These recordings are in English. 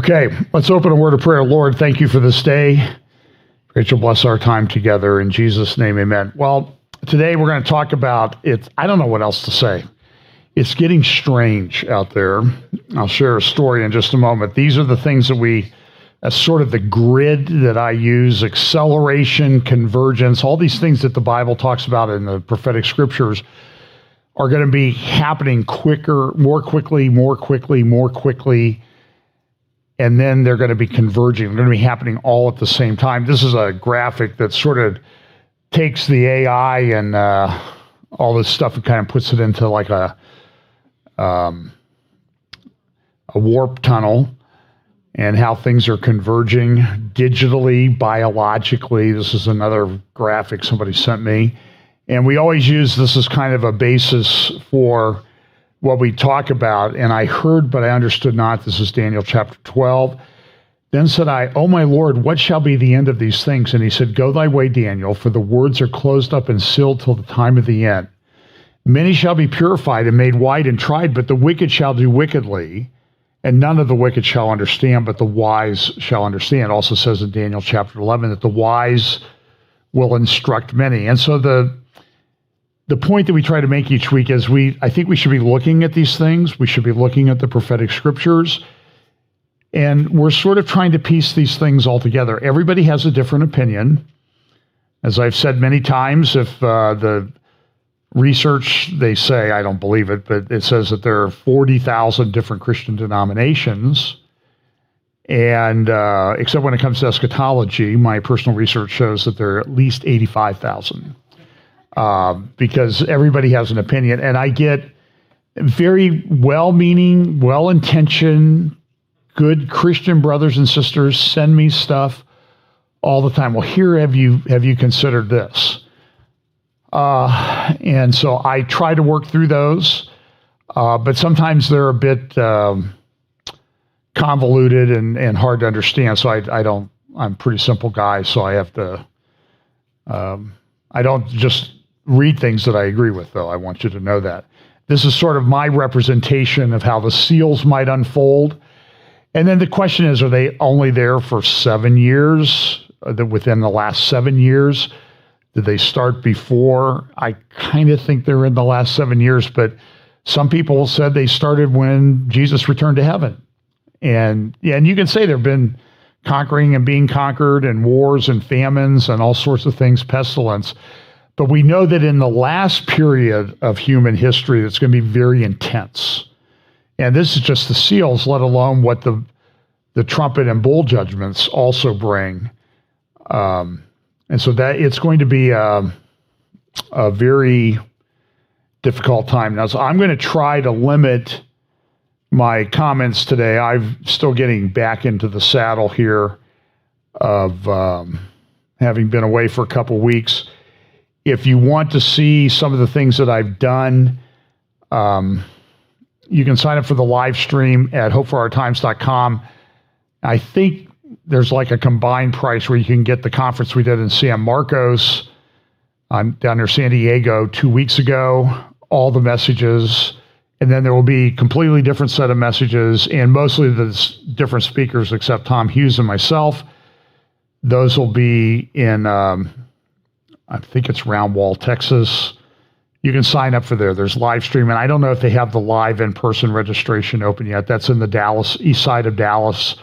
Okay, let's open a word of prayer. Lord, thank you for this day. Pray that you'll bless our time together. In Jesus' name, amen. Well, today we're going to talk about it. I don't know what else to say. It's getting strange out there. I'll share a story in just a moment. These are the things that as sort of the grid that I use, acceleration, convergence, all these things that the Bible talks about in the prophetic scriptures are going to be happening quicker, more quickly, and then they're going to be converging. They're going to be happening all at the same time. This is a graphic that sort of takes the AI and all this stuff and kind of puts it into like a warp tunnel, and how things are converging digitally, biologically. This is another graphic somebody sent me. And we always use this as kind of a basis for what we talk about. And I heard, but I understood not. This is Daniel chapter 12. Then said I, O my Lord, what shall be the end of these things? And he said, Go thy way, Daniel, for the words are closed up and sealed till the time of the end. Many shall be purified and made white and tried, but the wicked shall do wickedly. And none of the wicked shall understand, but the wise shall understand. It also says in Daniel chapter 11 that the wise will instruct many. And so the point that we try to make each week is I think we should be looking at these things. We should be looking at the prophetic scriptures. And we're sort of trying to piece these things all together. Everybody has a different opinion. As I've said many times, if the research, they say, I don't believe it, but it says that there are 40,000 different Christian denominations. And except when it comes to eschatology, my personal research shows that there are at least 85,000. Because everybody has an opinion. And I get very well-meaning, well-intentioned, good Christian brothers and sisters send me stuff all the time. Well, here, have you considered this? And so I try to work through those, but sometimes they're a bit convoluted and hard to understand. So I'm a pretty simple guy, so I have to, I don't just read things that I agree with, though. I want you to know that. This is sort of my representation of how the seals might unfold. And then the question is, are they only there for 7 years? Within the last 7 years? Did they start before? I kind of think they're in the last 7 years, but some people said they started when Jesus returned to heaven. And you can say there have been conquering and being conquered and wars and famines and all sorts of things, pestilence. But we know that in the last period of human history, that's going to be very intense. And this is just the seals, let alone what the trumpet and bowl judgments also bring. And so that it's going to be a very difficult time. Now, so I'm going to try to limit my comments today. I'm still getting back into the saddle here of having been away for a couple weeks. If you want to see some of the things that I've done, you can sign up for the live stream at hopeforourtimes.com. I think there's like a combined price where you can get the conference we did in San Marcos down near San Diego 2 weeks ago, all the messages, and then there will be a completely different set of messages and mostly the different speakers except Tom Hughes and myself. Those will be in, I think it's Round Wall, Texas. You can sign up for there. There's live stream, and I don't know if they have the live in-person registration open yet. That's in the east side of Dallas.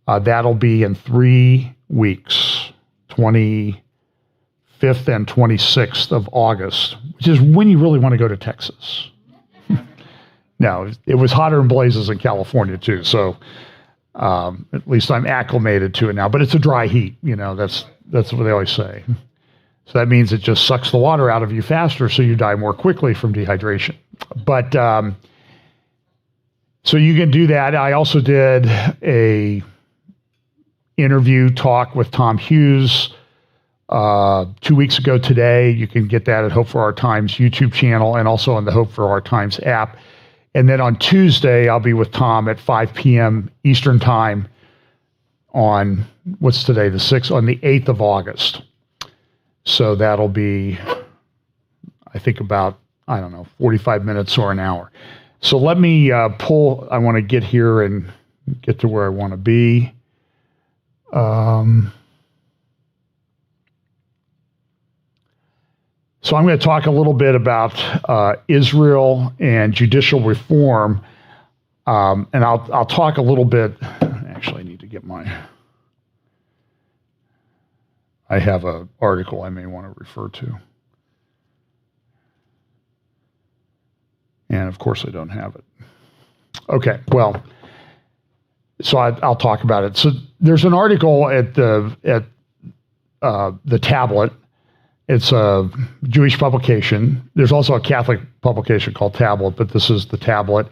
That'll be in 3 weeks, 25th and 26th of August, which is when you really want to go to Texas. Now, it was hotter than blazes in California, too, so at least I'm acclimated to it now. But it's a dry heat, that's what they always say. So that means it just sucks the water out of you faster, so you die more quickly from dehydration. But so you can do that. I also did a interview talk with Tom Hughes 2 weeks ago today. You can get that at Hope for Our Times YouTube channel and also on the Hope for Our Times app. And then on Tuesday, I'll be with Tom at 5 p.m. Eastern Time on, what's today, the 6th, on the 8th of August. So that'll be, I think, about, 45 minutes or an hour. So let me I want to get here and get to where I want to be. So I'm going to talk a little bit about Israel and judicial reform, and I'll talk a little bit. Actually, I need to get I have an article I may want to refer to, and of course I don't have it. Okay, well, so I'll talk about it. So there's an article at the Tablet. It's a Jewish publication. There's also a Catholic publication called Tablet, but this is the Tablet,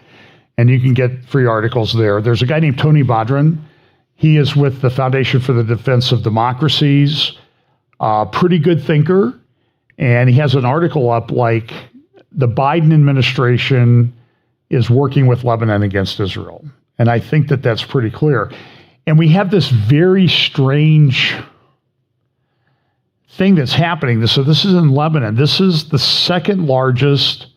and you can get free articles there. There's a guy named Tony Badran. He is with the Foundation for the Defense of Democracies, pretty good thinker, and he has an article up like the Biden administration is working with Lebanon against Israel, and I think that that's pretty clear. And we have this very strange thing that's happening. So this is in Lebanon. This is the second largest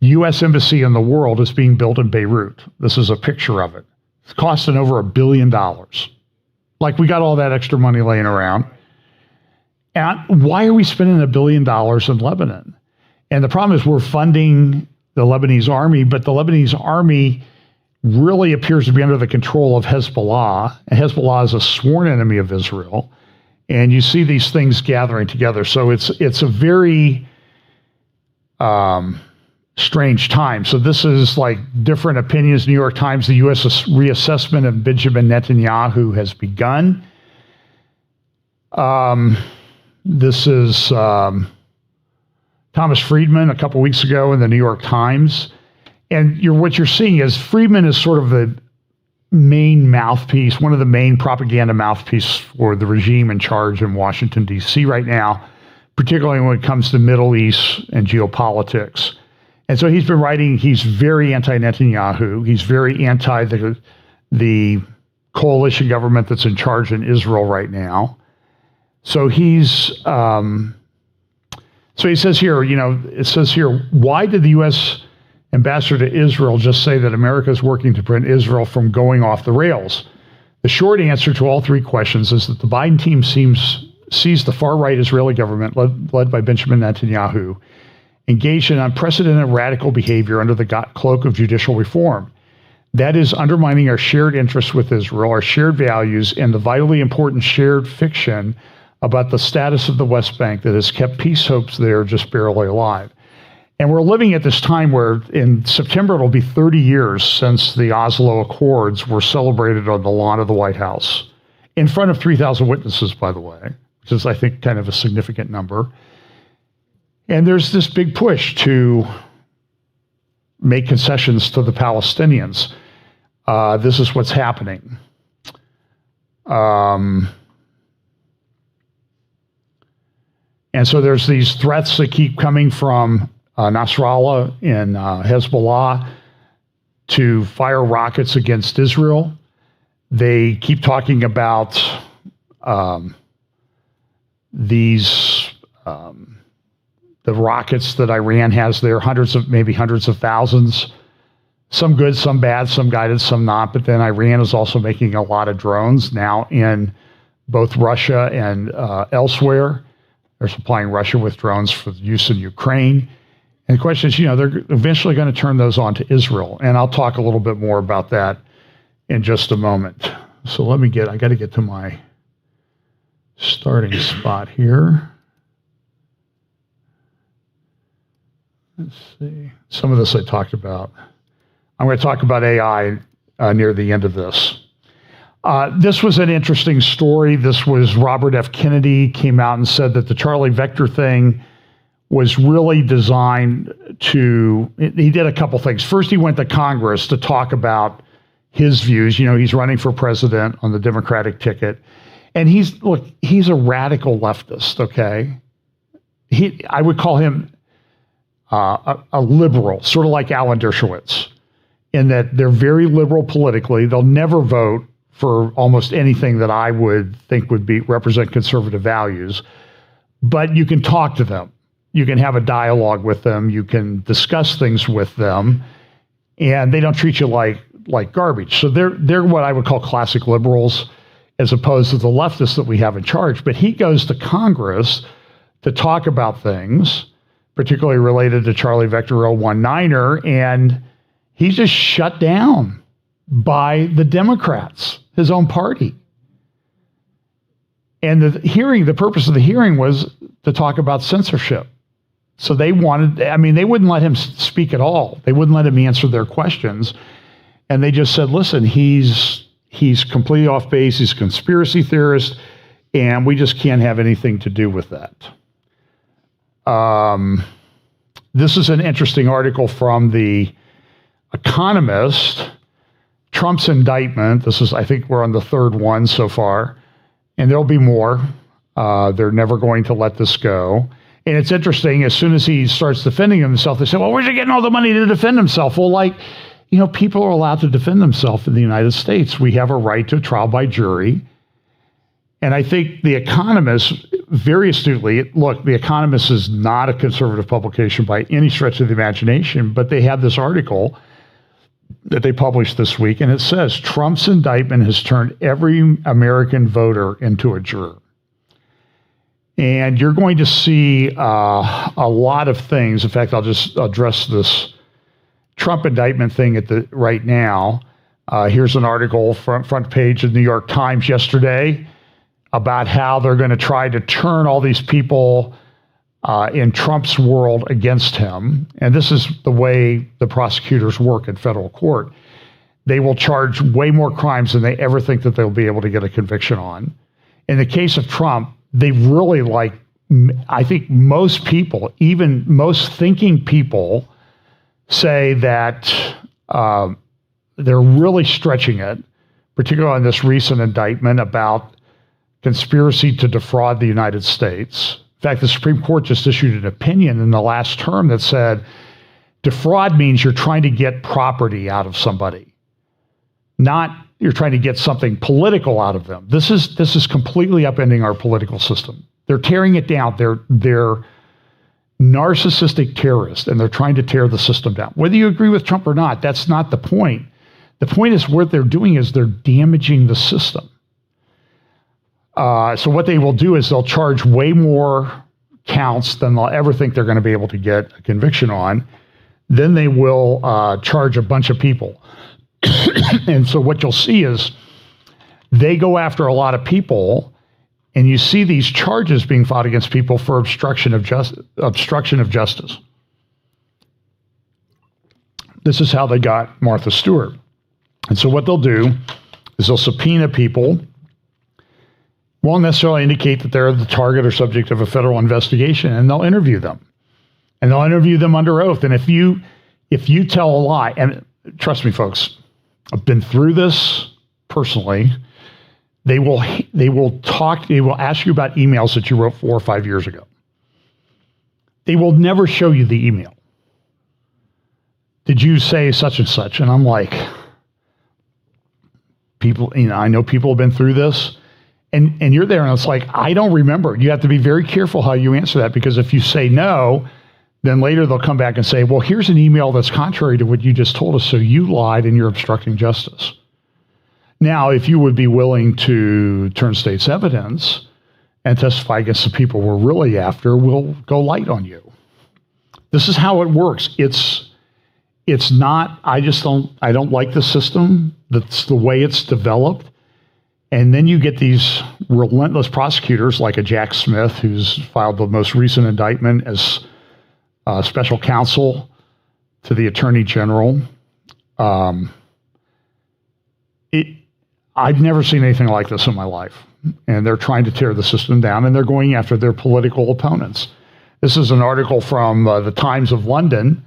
U.S. embassy in the world is being built in Beirut. This is a picture of it. It's costing over $1 billion. Like, we got all that extra money laying around. And why are we spending $1 billion in Lebanon? And the problem is we're funding the Lebanese army, but the Lebanese army really appears to be under the control of Hezbollah. And Hezbollah is a sworn enemy of Israel. And you see these things gathering together. So it's a very strange time. So this is like different opinions. New York Times, the U.S. reassessment of Benjamin Netanyahu has begun. This is Thomas Friedman a couple weeks ago in the New York Times. And what you're seeing is Friedman is sort of the main mouthpiece, one of the main propaganda mouthpieces for the regime in charge in Washington, D.C. right now, particularly when it comes to Middle East and geopolitics. And so he's been writing, he's very anti-Netanyahu. He's very anti the coalition government that's in charge in Israel right now. So he says here, it says here, why did the U.S. ambassador to Israel just say that America is working to prevent Israel from going off the rails? The short answer to all three questions is that the Biden team sees the far-right Israeli government, led by Benjamin Netanyahu, engaged in unprecedented radical behavior under the cloak of judicial reform. That is undermining our shared interests with Israel, our shared values, and the vitally important shared fiction about the status of the West Bank that has kept peace hopes there just barely alive. And we're living at this time where in September, it'll be 30 years since the Oslo Accords were celebrated on the lawn of the White House, in front of 3,000 witnesses, by the way, which is, I think, kind of a significant number. And there's this big push to make concessions to the Palestinians. This is what's happening. And so there's these threats that keep coming from Nasrallah and Hezbollah to fire rockets against Israel. They keep talking about the rockets that Iran has there, maybe hundreds of thousands, some good, some bad, some guided, some not. But then Iran is also making a lot of drones now in both Russia and elsewhere. They're supplying Russia with drones for use in Ukraine. And the question is, they're eventually going to turn those on to Israel. And I'll talk a little bit more about that in just a moment. So I got to get to my starting spot here. Let's see. Some of this I talked about. I'm going to talk about AI near the end of this. This was an interesting story. This was Robert F. Kennedy came out and said that the Charlie Vector thing was really designed he did a couple things. First, he went to Congress to talk about his views. He's running for president on the Democratic ticket. And he's a radical leftist, okay? I would call him a liberal, sort of like Alan Dershowitz, in that they're very liberal politically. They'll never vote for almost anything that I would think would represent conservative values. But you can talk to them. You can have a dialogue with them. You can discuss things with them. And they don't treat you like like garbage. So they're what I would call classic liberals, as opposed to the leftists that we have in charge. But he goes to Congress to talk about things, particularly related to Charlie Vector 019er, and he's just shut down by the Democrats, his own party. And the purpose of the hearing was to talk about censorship. So they wouldn't let him speak at all. They wouldn't let him answer their questions. And they just said, listen, he's completely off base. He's a conspiracy theorist, and we just can't have anything to do with that. This is an interesting article from The Economist. Trump's indictment. I think we're on the third one so far, and there'll be more. They're never going to let this go. And it's interesting, as soon as he starts defending himself, they say, well, where's he getting all the money to defend himself? Well, people are allowed to defend themselves in the United States. We have a right to trial by jury. And I think The Economist, very astutely, look, The Economist is not a conservative publication by any stretch of the imagination, but they have this article that they published this week, and it says, Trump's indictment has turned every American voter into a juror. And you're going to see a lot of things. In fact, I'll just address this Trump indictment thing right now. Here's an article, front page of the New York Times yesterday, about how they're going to try to turn all these people in Trump's world against him. And this is the way the prosecutors work in federal court. They will charge way more crimes than they ever think that they'll be able to get a conviction on. In the case of Trump, they really I think most people, even most thinking people, say that they're really stretching it, particularly on this recent indictment about conspiracy to defraud the United States. In fact, the Supreme Court just issued an opinion in the last term that said defraud means you're trying to get property out of somebody, not you're trying to get something political out of them. This is completely upending our political system. They're tearing it down. They're narcissistic terrorists, and they're trying to tear the system down. Whether you agree with Trump or not, that's not the point. The point is what they're doing is they're damaging the system. So what they will do is they'll charge way more counts than they'll ever think they're going to be able to get a conviction on. Then they will charge a bunch of people. And so what you'll see is they go after a lot of people, and you see these charges being filed against people for obstruction of justice. This is how they got Martha Stewart. And so what they'll do is they'll subpoena people, won't necessarily indicate that they're the target or subject of a federal investigation, and they'll interview them. And they'll interview them under oath. And if you tell a lie, and trust me, folks, I've been through this personally. They will ask you about emails that you wrote 4 or 5 years ago. They will never show you the email. Did you say such and such? And I'm like, people, I know people have been through this, and you're there, and it's like, I don't remember. You have to be very careful how you answer that, because if you say no, then later they'll come back and say, well, here's an email that's contrary to what you just told us, so you lied and you're obstructing justice. Now, if you would be willing to turn state's evidence and testify against the people we're really after, we'll go light on you. This is how it works. It's not, I don't like the system. That's the way it's developed. And then you get these relentless prosecutors like a Jack Smith, who's filed the most recent indictment as special counsel to the Attorney General. I've never seen anything like this in my life. And they're trying to tear the system down, and they're going after their political opponents. This is an article from the Times of London.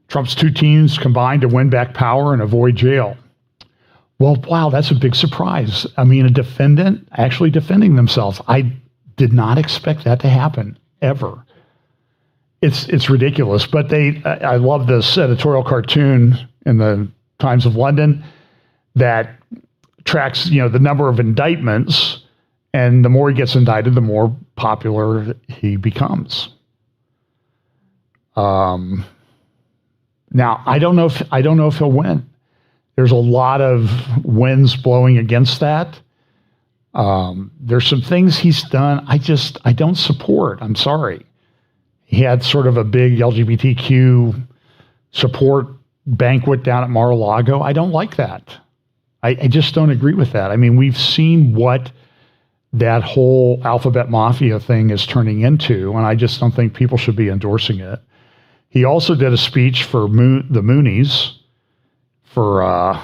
Trump's two teams combined to win back power and avoid jail. Well, wow, that's a big surprise. I mean, a defendant actually defending themselves. I did not expect that to happen, ever. It's ridiculous. But I love this editorial cartoon in the Times of London that tracks, the number of indictments, and the more he gets indicted, the more popular he becomes. Now, I don't know if he'll win. There's a lot of winds blowing against that. There's some things he's done I don't support. I'm sorry. He had sort of a big LGBTQ support banquet down at Mar-a-Lago. I don't like that. I just don't agree with that. I mean, we've seen what that whole alphabet mafia thing is turning into, and I just don't think people should be endorsing it. He also did a speech for the Moonies, for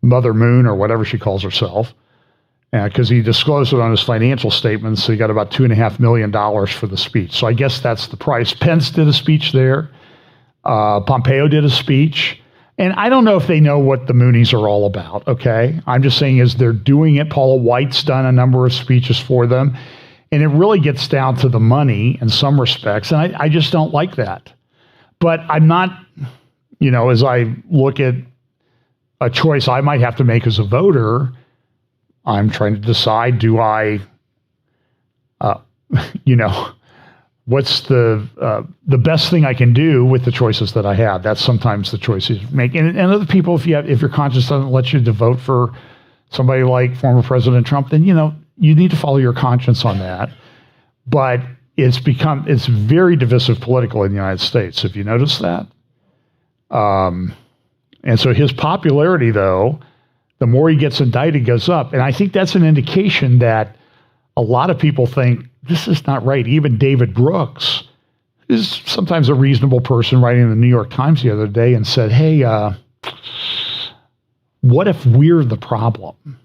Mother Moon or whatever she calls herself, because he disclosed it on his financial statements. So he got about $2.5 million for the speech. So I guess that's the price. Pence did a speech there. Pompeo did a speech. And I don't know if they know what the Moonies are all about, okay? I'm just saying is they're doing it. Paula White's done a number of speeches for them. And it really gets down to the money in some respects. And I just don't like that. But I'm not, as I look at a choice I might have to make as a voter, I'm trying to decide, do I, what's the best thing I can do with the choices that I have? That's sometimes the choices you make. And other people, if your conscience doesn't let you to vote for somebody like former President Trump, then, you need to follow your conscience on that. But it's very divisive politically in the United States. Have you noticed that? And so his popularity, though, the more he gets indicted, goes up. And I think that's an indication that a lot of people think this is not right. Even David Brooks is sometimes a reasonable person, writing in the New York Times the other day and said, hey, what if we're the problem?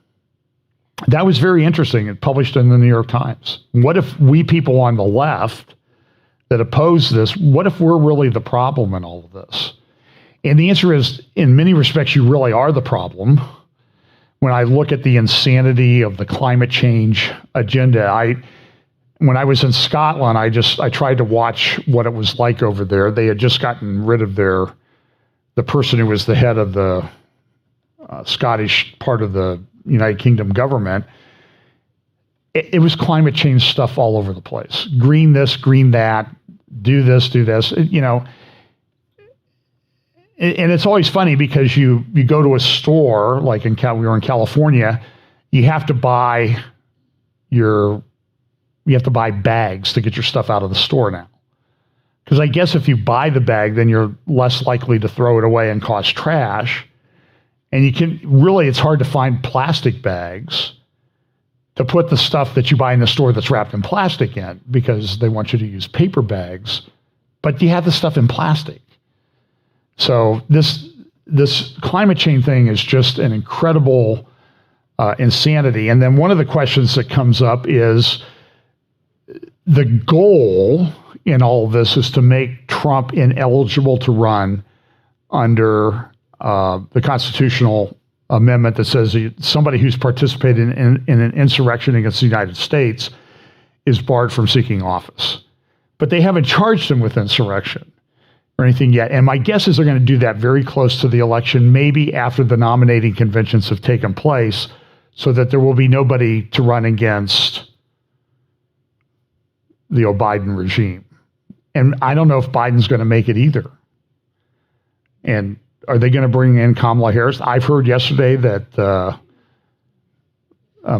That was very interesting. It published in the New York Times. What if we people on the left that oppose this, what if we're really the problem in all of this? And the answer is, in many respects, you really are the problem. When I look at the insanity of the climate change agenda, when I was in Scotland, I tried to watch what it was like over there. They had just gotten rid of the person who was the head of the Scottish part of the United Kingdom government. It was climate change stuff all over the place. Green this, green that, do this, do this, And it's always funny because you go to a store, like we were in California, you have to buy bags to get your stuff out of the store now. Because I guess if you buy the bag, then you're less likely to throw it away and cause trash. And it's hard to find plastic bags to put the stuff that you buy in the store that's wrapped in plastic in, because they want you to use paper bags, but you have the stuff in plastic. So this climate change thing is just an incredible insanity. And then one of the questions that comes up is the goal in all of this is to make Trump ineligible to run under the constitutional amendment that says somebody who's participated in an insurrection against the United States is barred from seeking office. But they haven't charged him with insurrection or anything yet. And my guess is they're going to do that very close to the election, maybe after the nominating conventions have taken place, so that there will be nobody to run against the Biden regime. And I don't know if Biden's going to make it either. And are they going to bring in Kamala Harris? I've heard yesterday that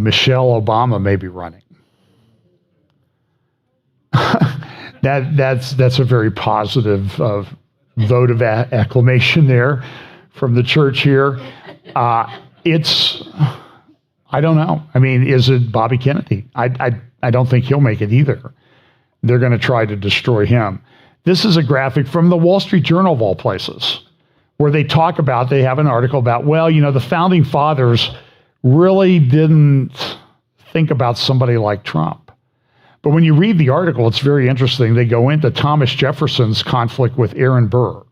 Michelle Obama may be running. That's a very positive vote of acclamation there from the church here. I don't know. I mean, is it Bobby Kennedy? I don't think he'll make it either. They're going to try to destroy him. This is a graphic from the Wall Street Journal of all places, where they have an article about, the founding fathers really didn't think about somebody like Trump. But when you read the article, it's very interesting. They go into Thomas Jefferson's conflict with Aaron Burr.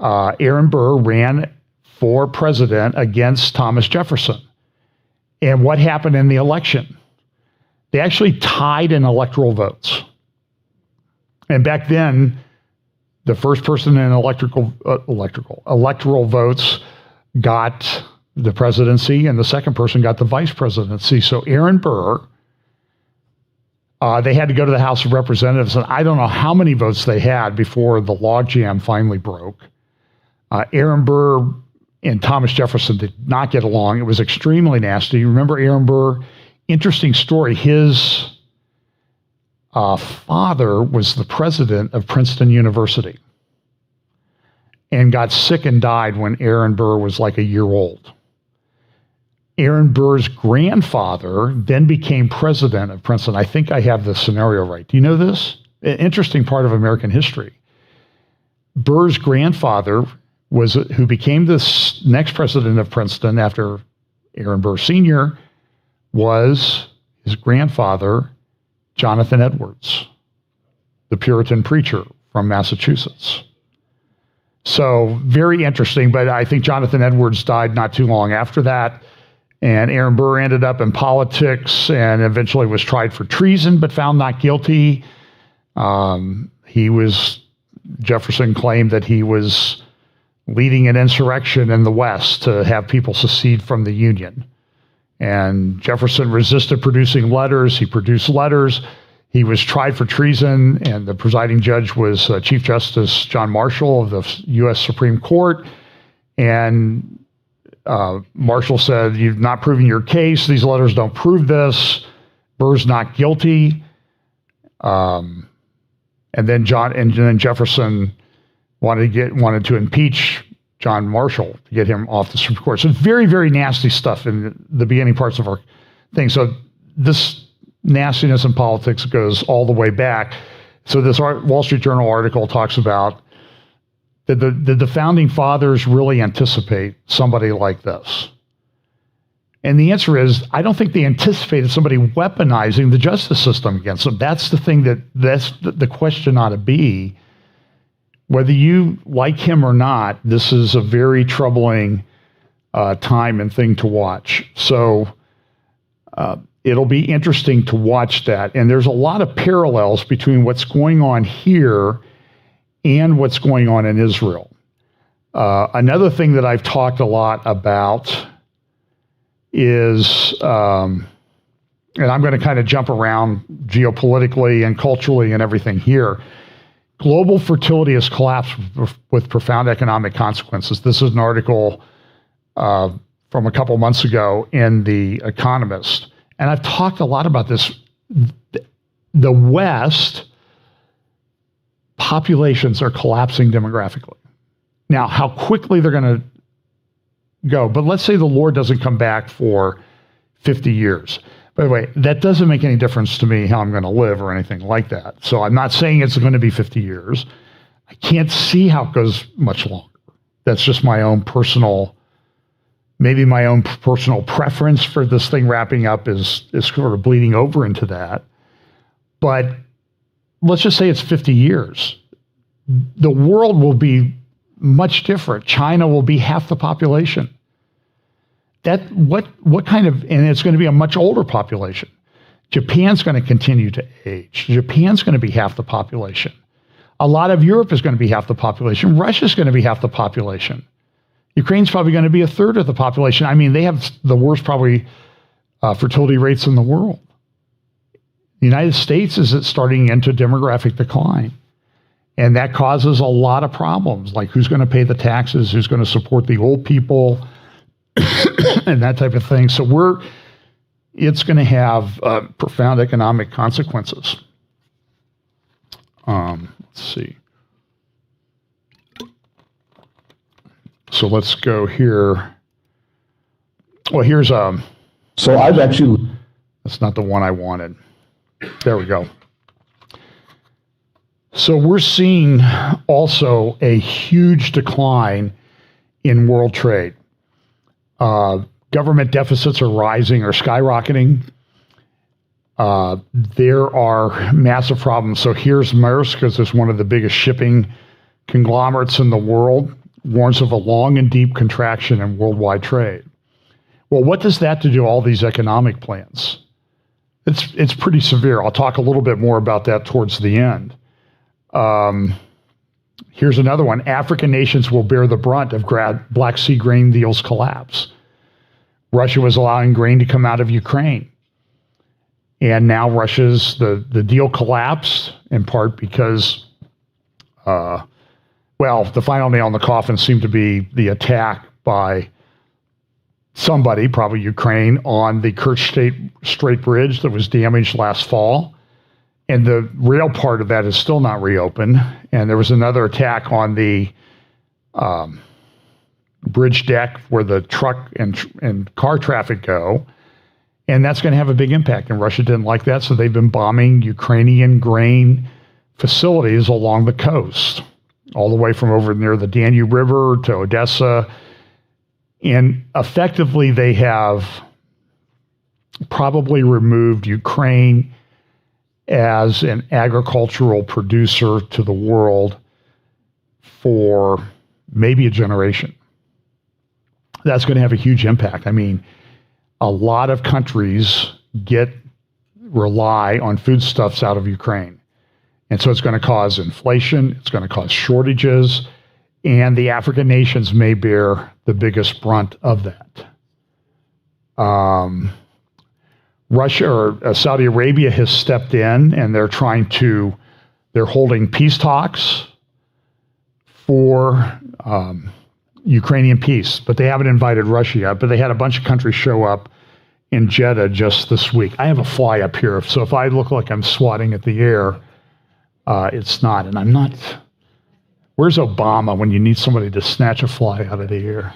Aaron Burr ran for president against Thomas Jefferson. And what happened in the election? They actually tied in electoral votes. And back then, the first person in electoral votes got the presidency, and the second person got the vice presidency. So Aaron Burr, they had to go to the House of Representatives, and I don't know how many votes they had before the logjam finally broke. Aaron Burr and Thomas Jefferson did not get along. It was extremely nasty. Remember Aaron Burr? Interesting story. His father was the president of Princeton University and got sick and died when Aaron Burr was like a year old. Aaron Burr's grandfather then became president of Princeton. I think I have the scenario right. Do you know this? An interesting part of American history. Burr's grandfather who became the next president of Princeton after Aaron Burr Sr. was his grandfather, Jonathan Edwards, the Puritan preacher from Massachusetts. So very interesting, but I think Jonathan Edwards died not too long after that. And Aaron Burr ended up in politics and eventually was tried for treason, but found not guilty. Jefferson claimed that he was leading an insurrection in the West to have people secede from the Union. And Jefferson resisted producing letters. He produced letters. He was tried for treason, and the presiding judge was Chief Justice John Marshall of the U.S. Supreme Court. And Marshall said, "You've not proven your case. These letters don't prove this. Burr's not guilty." And then Jefferson wanted to impeach John Marshall to get him off the Supreme Court. So very, very nasty stuff in the beginning parts of our thing. So this nastiness in politics goes all the way back. So this Wall Street Journal article talks about did the founding fathers really anticipate somebody like this? And the answer is, I don't think they anticipated somebody weaponizing the justice system against them. That's the thing that's the question ought to be. Whether you like him or not, this is a very troubling time and thing to watch. So it'll be interesting to watch that. And there's a lot of parallels between what's going on here and what's going on in Israel. Another thing that I've talked a lot about is, and I'm going to kind of jump around geopolitically and culturally and everything here. Global fertility has collapsed with profound economic consequences. This is an article from a couple months ago in The Economist. And I've talked a lot about this. The West populations are collapsing demographically. Now, how quickly they're going to go, but let's say the Lord doesn't come back for 50 years. By the way, that doesn't make any difference to me how I'm going to live or anything like that. So I'm not saying it's going to be 50 years. I can't see how it goes much longer. That's just my own personal, maybe my own personal preference for this thing wrapping up is sort of bleeding over into that. But let's just say it's 50 years. The world will be much different. China will be half the population. What kind of, and it's going to be a much older population. Japan's going to continue to age. Japan's going to be half the population. A lot of Europe is going to be half the population. Russia's going to be half the population. Ukraine's probably going to be a third of the population. I mean, they have the worst probably fertility rates in the world. The United States is starting into demographic decline. And that causes a lot of problems, like who's going to pay the taxes, who's going to support the old people, and that type of thing. So it's going to have profound economic consequences. Let's see. So let's go here. Well, here's So I've actually. That's not the one I wanted. There we go. So we're seeing also a huge decline in world trade. Government deficits are rising or skyrocketing. There are massive problems. So here's Maersk, because it's one of the biggest shipping conglomerates in the world, warns of a long and deep contraction in worldwide trade. Well, what does that do to all these economic plans? It's pretty severe. I'll talk a little bit more about that towards the end. Here's another one. African nations will bear the brunt of Black Sea grain deals collapse. Russia was allowing grain to come out of Ukraine. And now the deal collapsed in part because, the final nail in the coffin seemed to be the attack by somebody, probably Ukraine, on the Kerch Strait Bridge that was damaged last fall. And the rail part of that is still not reopened. And there was another attack on the bridge deck where the truck and car traffic go. And that's going to have a big impact. And Russia didn't like that, so they've been bombing Ukrainian grain facilities along the coast, all the way from over near the Danube River to Odessa. And effectively, they have probably removed Ukraine as an agricultural producer to the world for maybe a generation. That's going to have a huge impact. I mean, a lot of countries rely on foodstuffs out of Ukraine. And so it's going to cause inflation, it's going to cause shortages, and the African nations may bear the biggest brunt of that. Russia or Saudi Arabia has stepped in, and they're holding peace talks for Ukrainian peace, but they haven't invited Russia yet. But they had a bunch of countries show up in Jeddah just this week. I have a fly up here, so if I look like I'm swatting at the air, it's not. And I'm not. Where's Obama when you need somebody to snatch a fly out of the air?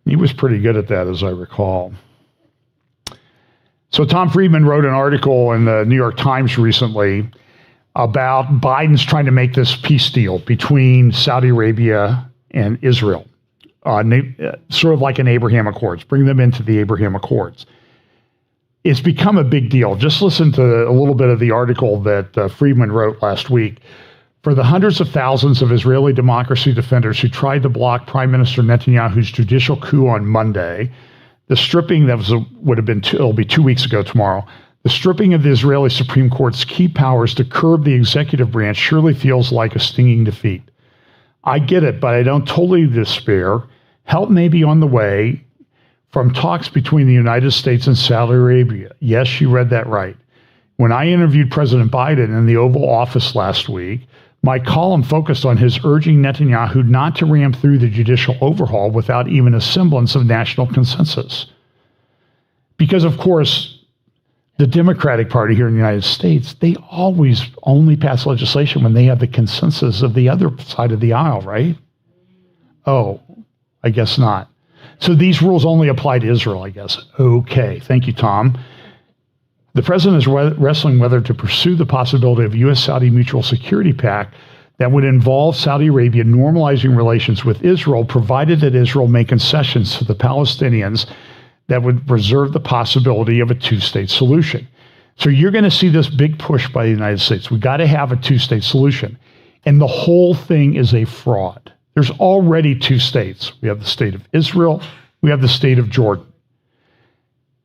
He was pretty good at that, as I recall. So Tom Friedman wrote an article in the New York Times recently about Biden's trying to make this peace deal between Saudi Arabia and Israel, sort of like an Abraham Accords, bring them into the Abraham Accords. It's become a big deal. Just listen to a little bit of the article that Friedman wrote last week. For the hundreds of thousands of Israeli democracy defenders who tried to block Prime Minister Netanyahu's judicial coup on Monday, the stripping it'll be 2 weeks ago tomorrow, the stripping of the Israeli Supreme Court's key powers to curb the executive branch surely feels like a stinging defeat. I get it, but I don't totally despair. Help may be on the way from talks between the United States and Saudi Arabia. Yes, you read that right. When I interviewed President Biden in the Oval Office last week, my column focused on his urging Netanyahu not to ram through the judicial overhaul without even a semblance of national consensus. Because, of course, the Democratic Party here in the United States, they always only pass legislation when they have the consensus of the other side of the aisle, right? Oh, I guess not. So these rules only apply to Israel, I guess. Okay, thank you, Tom. The president is wrestling whether to pursue the possibility of a U.S.-Saudi mutual security pact that would involve Saudi Arabia normalizing relations with Israel, provided that Israel make concessions to the Palestinians that would preserve the possibility of a two-state solution. So you're going to see this big push by the United States. We've got to have a two-state solution. And the whole thing is a fraud. There's already two states. We have the state of Israel. We have the state of Jordan.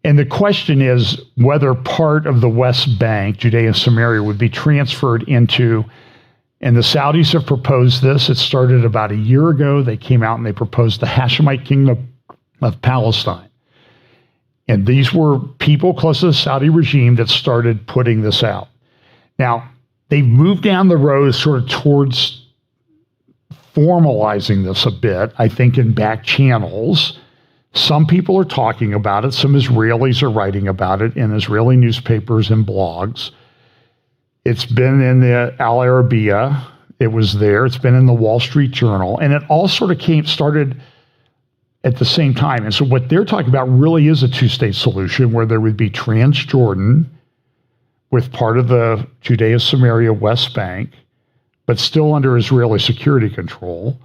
And the question is whether part of the West Bank, Judea and Samaria, would be transferred into, and the Saudis have proposed this. It started about a year ago. They came out and they proposed the Hashemite Kingdom of Palestine. And these were people close to the Saudi regime that started putting this out. Now, they've moved down the road sort of towards formalizing this a bit, I think, in back channels. Some people are talking about it. Some Israelis are writing about it in Israeli newspapers and blogs. It's been in the Al Arabiya. It was there. It's been in the Wall Street Journal. And it all sort of started at the same time. And so what they're talking about really is a two-state solution where there would be Transjordan with part of the Judea-Samaria West Bank, but still under Israeli security control,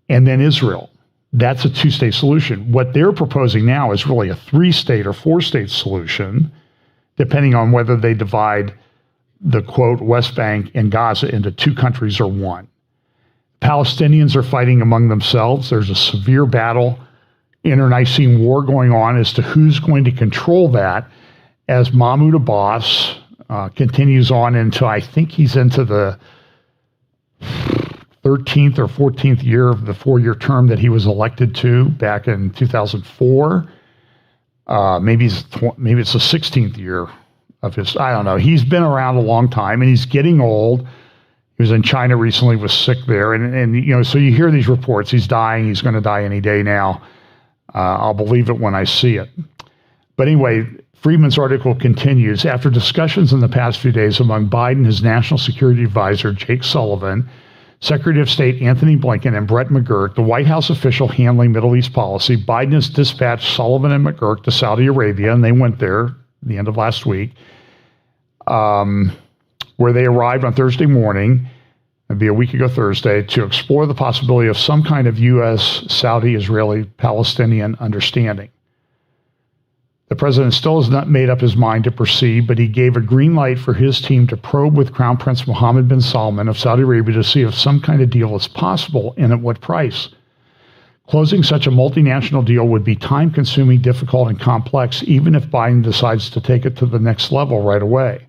and then Israel. That's a two-state solution. What they're proposing now is really a three-state or four-state solution, depending on whether they divide the, quote, West Bank and Gaza into two countries or one. Palestinians are fighting among themselves. There's a severe battle, internecine war going on as to who's going to control that as Mahmoud Abbas continues on into, I think he's into the 13th or 14th year of the four-year term that he was elected to back in 2004. Maybe it's the 16th year of his, I don't know. He's been around a long time and he's getting old. He was in China recently, was sick there. And so you hear these reports. He's dying. He's going to die any day now. I'll believe it when I see it. But anyway, Friedman's article continues. After discussions in the past few days among Biden, his national security advisor, Jake Sullivan, Secretary of State Anthony Blinken, and Brett McGurk, the White House official handling Middle East policy, Biden has dispatched Sullivan and McGurk to Saudi Arabia, and they went there at the end of last week, where they arrived on Thursday morning, it'd be a week ago Thursday, to explore the possibility of some kind of U.S., Saudi, Israeli, Palestinian understanding. The president still has not made up his mind to proceed, but he gave a green light for his team to probe with Crown Prince Mohammed bin Salman of Saudi Arabia to see if some kind of deal is possible and at what price. Closing such a multinational deal would be time-consuming, difficult, and complex, even if Biden decides to take it to the next level right away.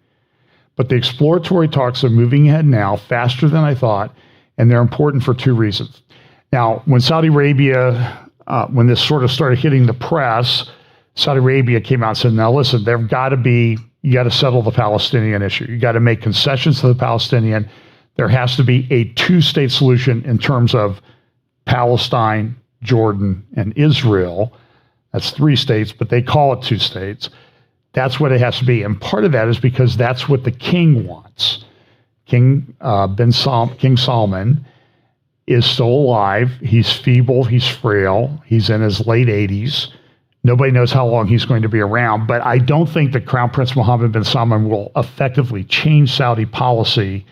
But the exploratory talks are moving ahead now, faster than I thought, and they're important for two reasons. Now, when Saudi Arabia, when this sort of started hitting the press, Saudi Arabia came out and said, now listen, you got to settle the Palestinian issue. You got to make concessions to the Palestinian. There has to be a two-state solution in terms of Palestine, Jordan, and Israel. That's 3 states, but they call it 2 states. That's what it has to be. And part of that is because that's what the king wants. King Salman is still alive. He's feeble. He's frail. He's in his late 80s. Nobody knows how long he's going to be around, but I don't think that Crown Prince Mohammed bin Salman will effectively change Saudi policy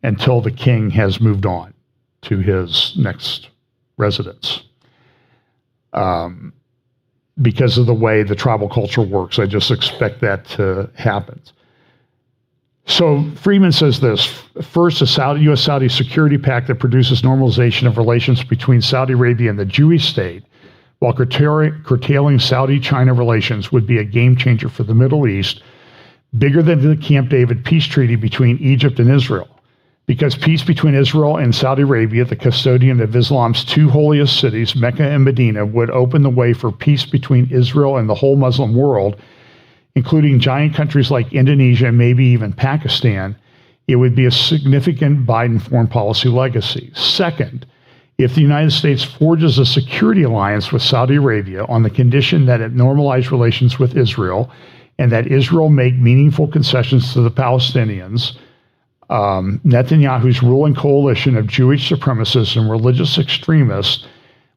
until the king has moved on to his next residence. Because of the way the tribal culture works, I just expect that to happen. So Friedman says this: first, a U.S.-Saudi security pact that produces normalization of relations between Saudi Arabia and the Jewish state, while curtailing Saudi-China relations, would be a game changer for the Middle East, bigger than the Camp David peace treaty between Egypt and Israel. Because peace between Israel and Saudi Arabia, the custodian of Islam's 2 holiest cities, Mecca and Medina, would open the way for peace between Israel and the whole Muslim world, including giant countries like Indonesia and maybe even Pakistan. It would be a significant Biden foreign policy legacy. Second, if the United States forges a security alliance with Saudi Arabia on the condition that it normalize relations with Israel and that Israel make meaningful concessions to the Palestinians, Netanyahu's ruling coalition of Jewish supremacists and religious extremists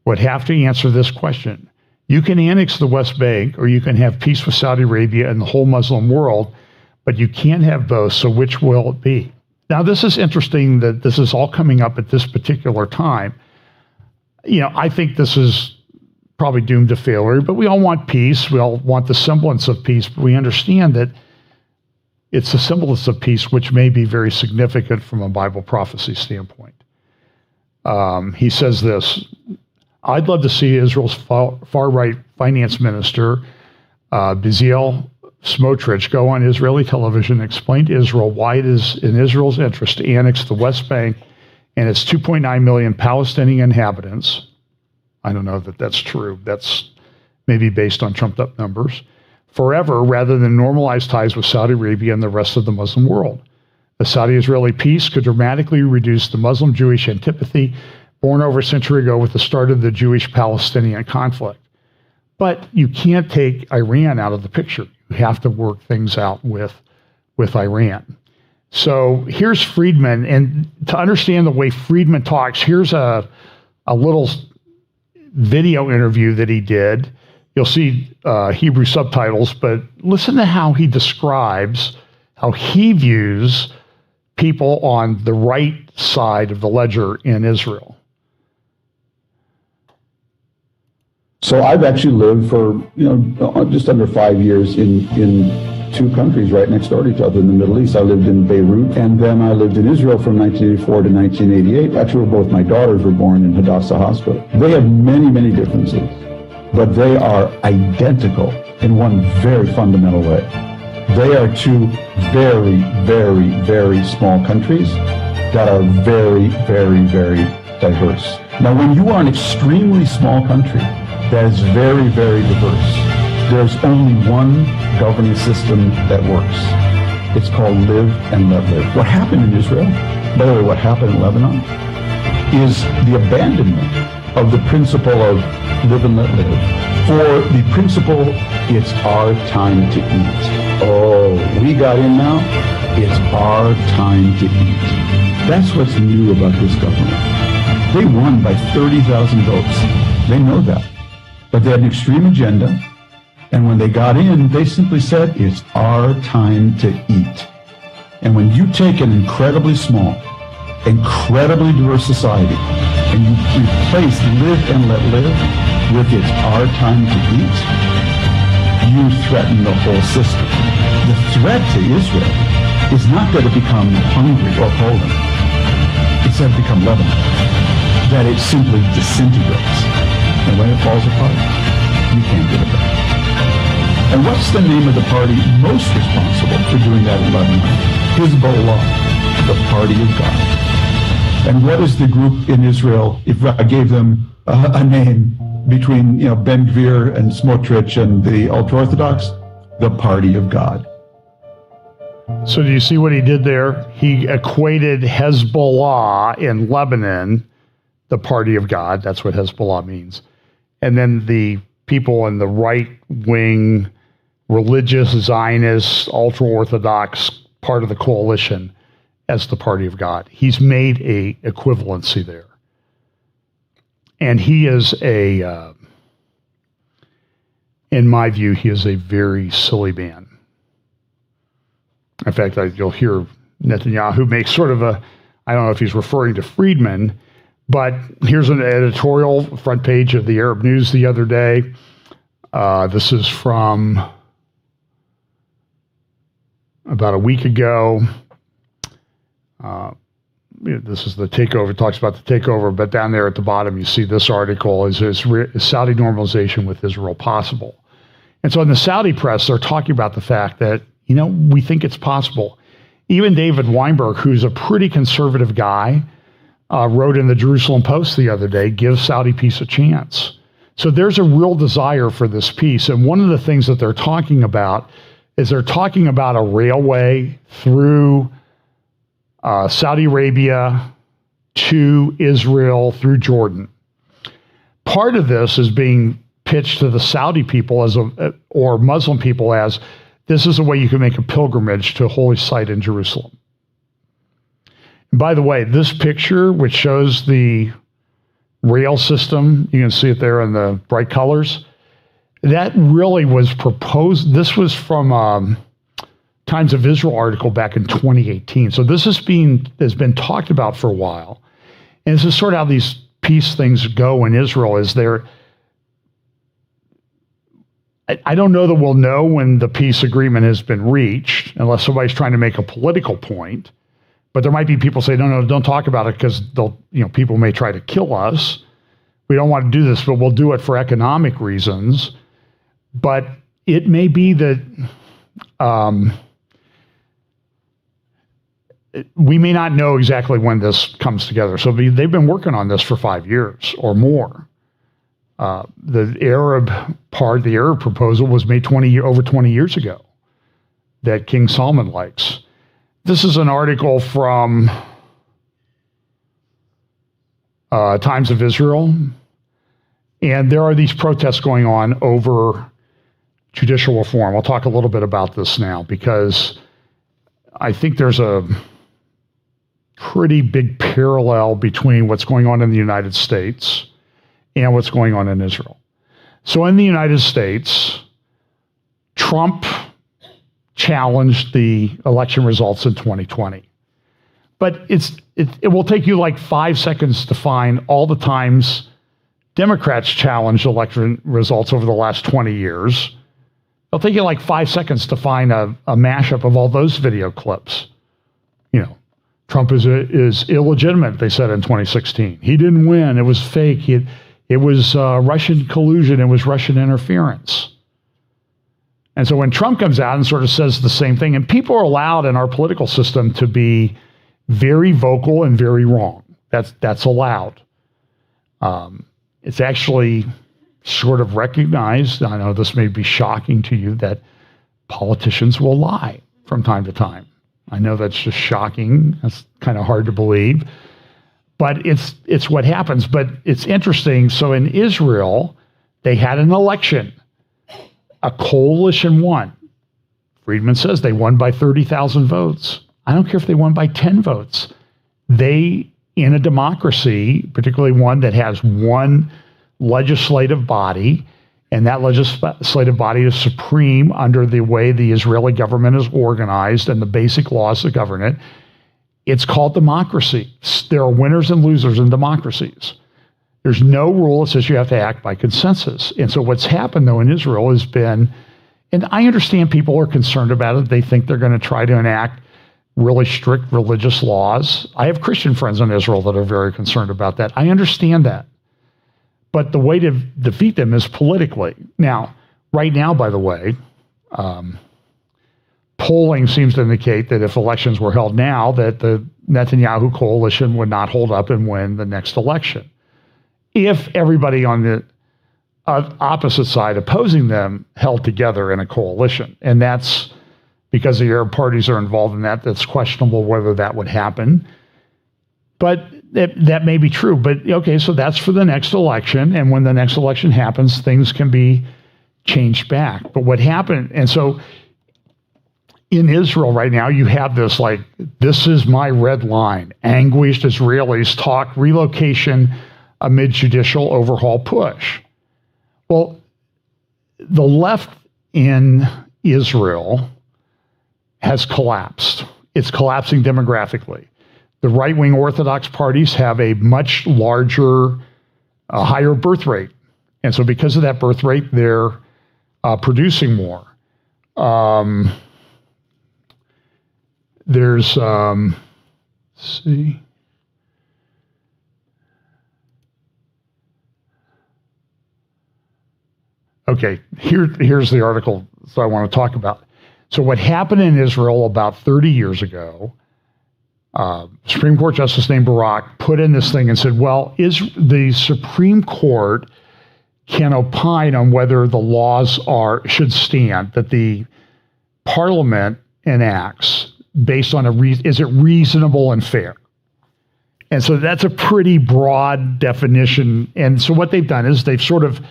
would have to answer this question. You can annex the West Bank, or you can have peace with Saudi Arabia and the whole Muslim world, but you can't have both, so which will it be? Now, this is interesting that this is all coming up at this particular time. I think this is probably doomed to failure, but we all want peace. We all want the semblance of peace, but we understand that it's the semblance of peace which may be very significant from a Bible prophecy standpoint. He says this: I'd love to see Israel's far-right finance minister, Bezalel Smotrich, go on Israeli television and explain to Israel why it is in Israel's interest to annex the West Bank and its 2.9 million Palestinian inhabitants. I don't know that that's true. That's maybe based on trumped-up numbers. Forever, rather than normalize ties with Saudi Arabia and the rest of the Muslim world. A Saudi-Israeli peace could dramatically reduce the Muslim-Jewish antipathy born over a century ago with the start of the Jewish-Palestinian conflict. But you can't take Iran out of the picture. You have to work things out with Iran. So here's Friedman, and to understand the way Friedman talks, here's a little video interview that he did. You'll see Hebrew subtitles, but listen to how he describes how he views people on the right side of the ledger in Israel. So I've actually lived for just under 5 years in 2 countries right next door to each other in the Middle East. I lived in Beirut, and then I lived in Israel from 1984 to 1988. Actually, both my daughters were born in Hadassah Hospital. They have many, many differences, but they are identical in one very fundamental way. They are 2 very, very, very small countries that are very, very, very diverse. Now, when you are an extremely small country that is very, very diverse, there's only one governing system that works. It's called live and let live. What happened in Israel By the way, what happened in Lebanon is the abandonment of the principle of live and let live for the principle, it's our time to eat. Oh, we got in now. It's our time to eat. That's what's new about this government. They won by 30,000 votes. They know that. But they had an extreme agenda. And when they got in, they simply said, it's our time to eat. And when you take an incredibly small, incredibly diverse society, and you replace live and let live with it's our time to eat, you threaten the whole system. The threat to Israel is not going to become Hungary or Poland. It's going to become Lebanon. That it simply disintegrates. And when it falls apart, you can't get it back. And what's the name of the party most responsible for doing that in Lebanon? Hezbollah, the party of God. And what is the group in Israel, if I gave them a name between Ben Gvir and Smotrich and the ultra-Orthodox? The party of God. So do you see what he did there? He equated Hezbollah in Lebanon, the party of God. That's what Hezbollah means. And then the people in the right-wing, religious, Zionist, ultra-Orthodox part of the coalition as the party of God. He's made a equivalency there. And he is in my view, he is a very silly man. In fact, you'll hear Netanyahu make sort of I don't know if he's referring to Friedman, but here's an editorial front page of the Arab News the other day. This is from about a week ago. This is the takeover. It talks about the takeover, but down there at the bottom, you see this article: is Saudi normalization with Israel possible? And so in the Saudi press, they're talking about the fact that, we think it's possible. Even David Weinberg, who's a pretty conservative guy, wrote in the Jerusalem Post the other day, give Saudi peace a chance. So there's a real desire for this peace. And one of the things that they're talking about is they're talking about a railway through Saudi Arabia to Israel through Jordan. Part of this is being pitched to the Saudi people or Muslim people as this is a way you can make a pilgrimage to a holy site in Jerusalem. And by the way, this picture, which shows the rail system, you can see it there in the bright colors, that really was proposed. This was from Times of Israel article back in 2018. So this has been talked about for a while. And this is sort of how these peace things go in Israel. I don't know that we'll know when the peace agreement has been reached, unless somebody's trying to make a political point. But there might be people say, no, don't talk about it because people may try to kill us. We don't want to do this, but we'll do it for economic reasons. But it may be that we may not know exactly when this comes together. So they've been working on this for 5 years or more. The Arab proposal was made over 20 years ago that King Salman likes. This is an article from Times of Israel. And there are these protests going on over judicial reform. I'll talk a little bit about this now because I think there's a pretty big parallel between what's going on in the United States and what's going on in Israel. So in the United States, Trump challenged the election results in 2020. But it will take you like 5 seconds to find all the times Democrats challenged election results over the last 20 years. It'll take you like 5 seconds to find a mashup of all those video clips. Trump is illegitimate, they said in 2016. He didn't win. It was fake. It was Russian collusion. It was Russian interference. And so when Trump comes out and sort of says the same thing, and people are allowed in our political system to be very vocal and very wrong. That's allowed. It's actually sort of recognized. I know this may be shocking to you that politicians will lie from time to time. I know that's just shocking. That's kind of hard to believe. But it's what happens. But it's interesting. So in Israel, they had an election. A coalition won. Friedman says they won by 30,000 votes. I don't care if they won by 10 votes. They, in a democracy, particularly one that has one legislative body, and that legislative body is supreme under the way the Israeli government is organized and the basic laws that govern it, it's called democracy. There are winners and losers in democracies. There's no rule that says you have to act by consensus. And so what's happened, though, in Israel has been, and I understand people are concerned about it. They think they're going to try to enact really strict religious laws. I have Christian friends in Israel that are very concerned about that. I understand that. But the way to defeat them is politically. Now, right now, by the way, polling seems to indicate that if elections were held now, that the Netanyahu coalition would not hold up and win the next election. If everybody on the opposite side opposing them held together in a coalition. And that's because the Arab parties are involved in that. That's questionable whether that would happen. But that may be true. But okay, so that's for the next election. And when the next election happens, things can be changed back. But what happened, and so in Israel right now, you have this like, this is my red line. Anguished Israelis talk relocation amid judicial overhaul push. Well, the left in Israel has collapsed. It's collapsing demographically. The right-wing Orthodox parties have a much larger, higher birth rate. And so because of that birth rate, they're producing more. Let's see. Okay, here's the article that I want to talk about. So what happened in Israel about 30 years ago, Supreme Court Justice named Barak put in this thing and said, well, the Supreme Court can opine on whether the laws should stand, that the parliament enacts based on is it reasonable and fair? And so that's a pretty broad definition. And so what they've done is they've sort of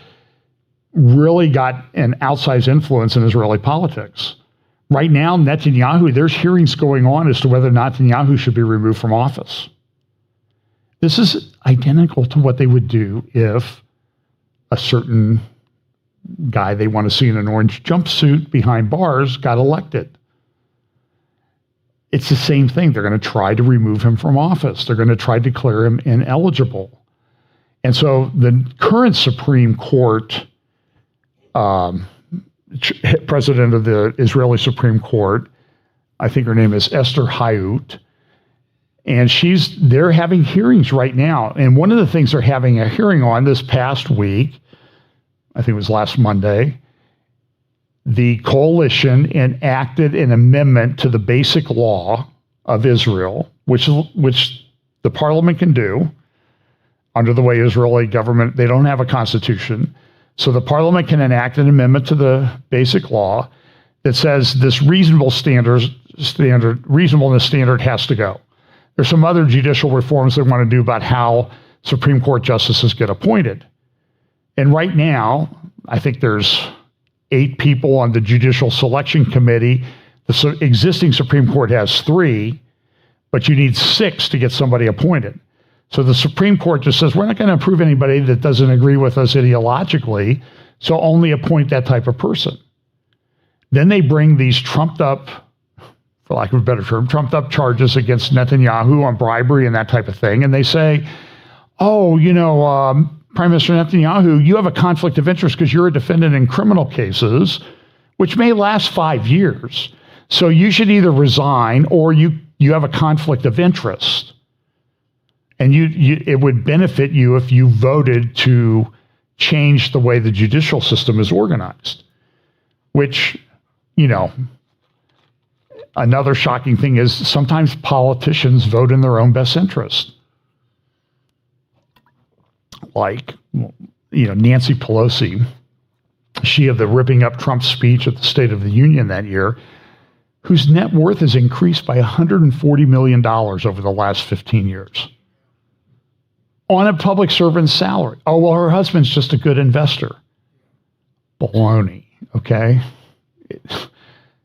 really got an outsized influence in Israeli politics. Right now, Netanyahu, there's hearings going on as to whether Netanyahu should be removed from office. This is identical to what they would do if a certain guy they want to see in an orange jumpsuit behind bars got elected. It's the same thing. They're going to try to remove him from office. They're going to try to declare him ineligible. And so the current Supreme Court president of the Israeli Supreme Court, I think her name is Esther Hayut, and they're having hearings right now. And one of the things they're having a hearing on this past week, I think it was last Monday, the coalition enacted an amendment to the basic law of Israel, which the parliament can do under the way Israeli government, they don't have a constitution. So the parliament can enact an amendment to the basic law that says this reasonableness standard has to go. There's some other judicial reforms they want to do about how Supreme Court justices get appointed. And right now, I think there's 8 people on the Judicial Selection Committee. The existing Supreme Court has 3, but you need 6 to get somebody appointed. So the Supreme Court just says, we're not going to approve anybody that doesn't agree with us ideologically, so only appoint that type of person. Then they bring these trumped up, for lack of a better term, trumped up charges against Netanyahu on bribery and that type of thing. And they say, oh, Prime Minister Netanyahu, you have a conflict of interest because you're a defendant in criminal cases, which may last 5 years. So you should either resign or you have a conflict of interest. And it would benefit you if you voted to change the way the judicial system is organized, which, another shocking thing is sometimes politicians vote in their own best interest. Like, Nancy Pelosi, she of the ripping up Trump speech at the State of the Union that year, whose net worth has increased by $140 million over the last 15 years on a public servant's salary. Oh, well, her husband's just a good investor. Baloney, okay?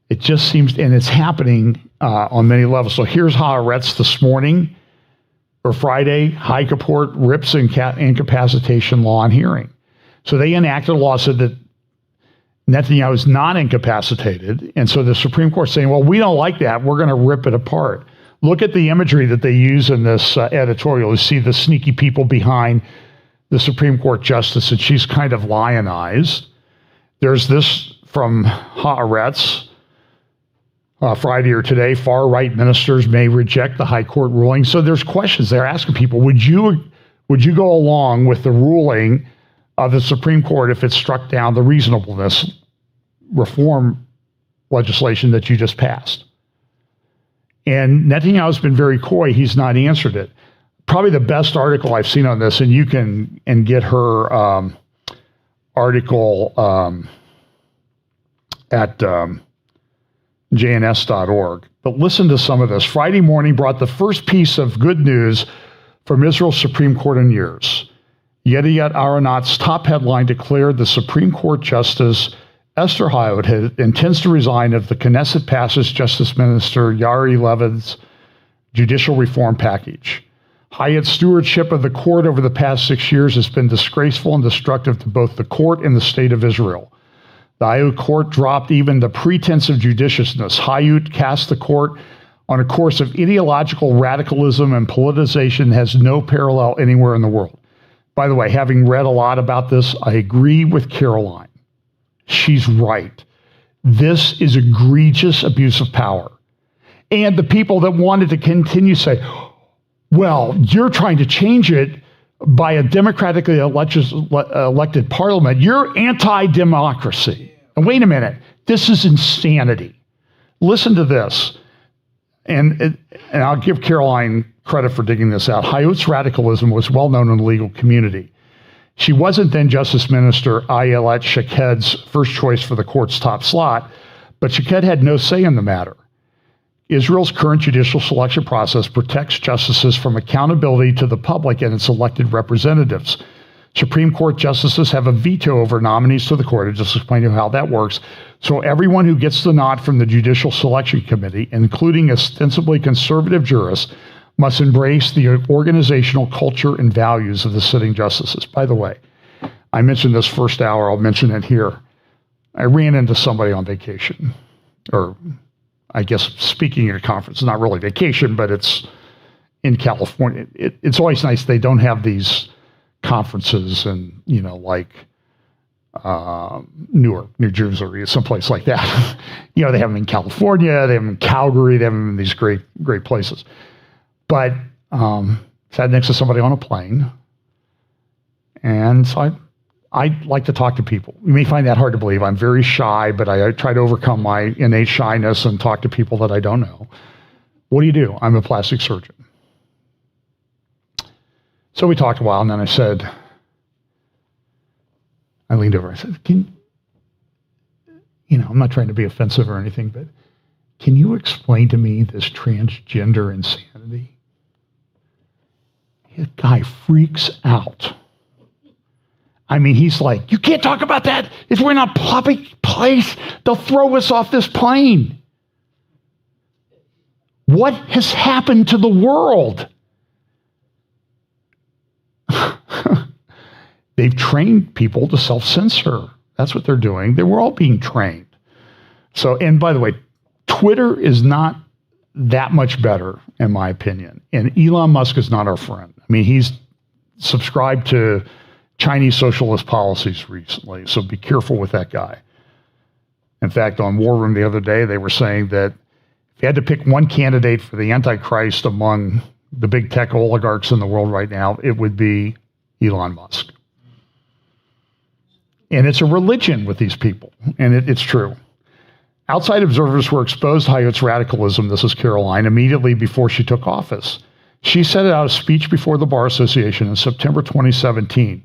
It just seems, and it's happening on many levels. So here's Haaretz this morning, or Friday, High Court rips incapacitation law on hearing. So they enacted a law said that Netanyahu is not incapacitated. And so the Supreme Court saying, well, we don't like that. We're going to rip it apart. Look at the imagery that they use in this editorial. You see the sneaky people behind the Supreme Court justice, and she's kind of lionized. There's this from Haaretz, Friday or today, far-right ministers may reject the High Court ruling. So there's questions. They're asking people, would you go along with the ruling of the Supreme Court if it struck down the reasonableness reform legislation that you just passed? And Netanyahu's been very coy. He's not answered it. Probably the best article I've seen on this, and you can get her article at jns.org. But listen to some of this. Friday morning brought the first piece of good news from Israel's Supreme Court in years. Yediot Aharonot's top headline declared the Supreme Court Justice Esther Hayut intends to resign if the Knesset passes Justice Minister Yari Levin's judicial reform package. Hayut's stewardship of the court over the past 6 years has been disgraceful and destructive to both the court and the state of Israel. The Hayut court dropped even the pretense of judiciousness. Hayut cast the court on a course of ideological radicalism and politicization that has no parallel anywhere in the world. By the way, having read a lot about this, I agree with Caroline. She's right. This is egregious abuse of power. And the people that wanted to continue say, well, you're trying to change it by a democratically elected parliament. You're anti-democracy. And wait a minute, this is insanity. Listen to this. And I'll give Caroline credit for digging this out. Hayut's radicalism was well known in the legal community. She wasn't then Justice Minister Ayelet Shaked's first choice for the court's top slot, but Shaked had no say in the matter. Israel's current judicial selection process protects justices from accountability to the public and its elected representatives. Supreme Court justices have a veto over nominees to the court. I just explained to you how that works. So everyone who gets the nod from the Judicial Selection Committee, including ostensibly conservative jurists, must embrace the organizational culture and values of the sitting justices. By the way, I mentioned this first hour. I'll mention it here. I ran into somebody on vacation, or I guess speaking at a conference. Not really vacation, but it's in California. It's always nice they don't have these conferences and, like Newark, New Jersey, someplace like that. They have them in California, they have them in Calgary, they have them in these great places. But sat next to somebody on a plane, and so I like to talk to people. You may find that hard to believe. I'm very shy, but I try to overcome my innate shyness and talk to people that I don't know. What do? I'm a plastic surgeon. So we talked a while, and then I leaned over. I said, I'm not trying to be offensive or anything, but can you explain to me this transgender insanity? The guy freaks out. I mean, he's like, you can't talk about that. We're in a public place. They'll throw us off this plane. What has happened to the world? They've trained people to self-censor. That's what they're doing. We're all being trained. So, and by the way, Twitter is not that much better, in my opinion. And Elon Musk is not our friend. I mean, he's subscribed to Chinese socialist policies recently, so be careful with that guy. In fact, on War Room the other day, they were saying that if you had to pick one candidate for the Antichrist among the big tech oligarchs in the world right now, it would be Elon Musk. And it's a religion with these people, and it's true. Outside observers were exposed to Hayut's radicalism, this is Caroline, immediately before she took office. She said it out of speech before the Bar Association in September 2017.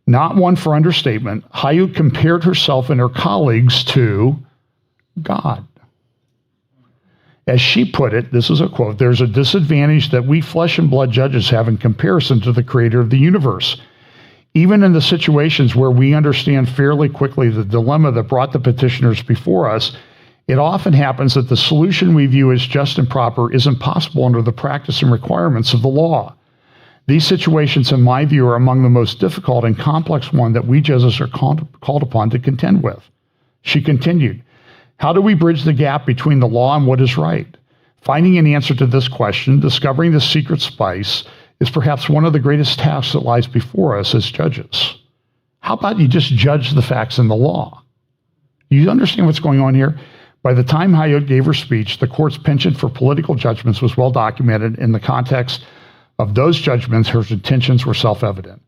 Not one for understatement, Hayut compared herself and her colleagues to God. As she put it, this is a quote, "There's a disadvantage that we flesh and blood judges have in comparison to the creator of the universe. Even in the situations where we understand fairly quickly the dilemma that brought the petitioners before us, it often happens that the solution we view as just and proper isn't possible under the practice and requirements of the law. These situations, in my view, are among the most difficult and complex ones that we judges are called upon to contend with." She continued, "How do we bridge the gap between the law and what is right? Finding an answer to this question, discovering the secret spice, is perhaps one of the greatest tasks that lies before us as judges. How about you just judge the facts in the law?" You understand what's going on here? By the time Hayut gave her speech, the court's penchant for political judgments was well documented. In the context of those judgments, her intentions were self-evident.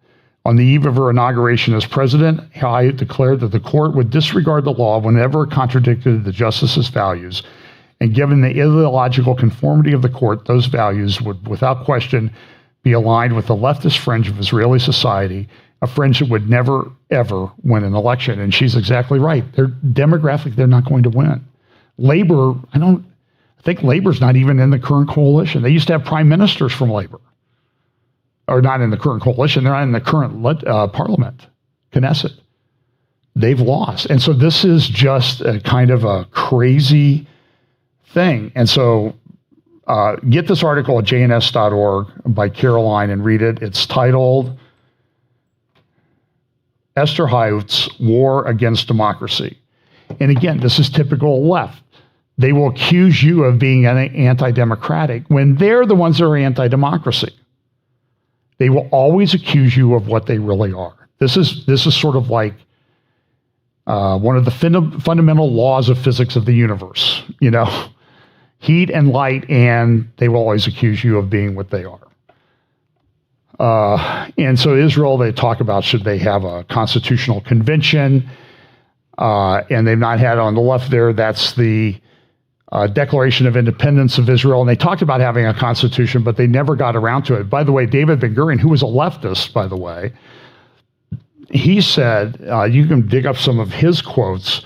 On the eve of her inauguration as president, Hayut declared that the court would disregard the law whenever it contradicted the justice's values, and given the illogical conformity of the court, those values would, without question, be aligned with the leftist fringe of Israeli society, a fringe that would never, ever win an election. And she's exactly right. They're not going to win. Labor, I think Labor's not even in the current coalition. They used to have prime ministers from Labor. Or not in the current coalition, they're not in the current parliament, Knesset. They've lost. And so this is just a kind of a crazy thing. And so get this article at jns.org by Caroline and read it. It's titled Esther Hayut's War Against Democracy. And again, this is typical left. They will accuse you of being anti-democratic when they're the ones that are anti-democracy. They will always accuse you of what they really are. This is sort of like one of the fundamental laws of physics of the universe. Heat and light, and they will always accuse you of being what they are. And so Israel, they talk about should they have a constitutional convention, and they've not had on the left there. That's the Declaration of Independence of Israel, and they talked about having a constitution, but they never got around to it. By the way, David Ben-Gurion, who was a leftist, by the way, he said, you can dig up some of his quotes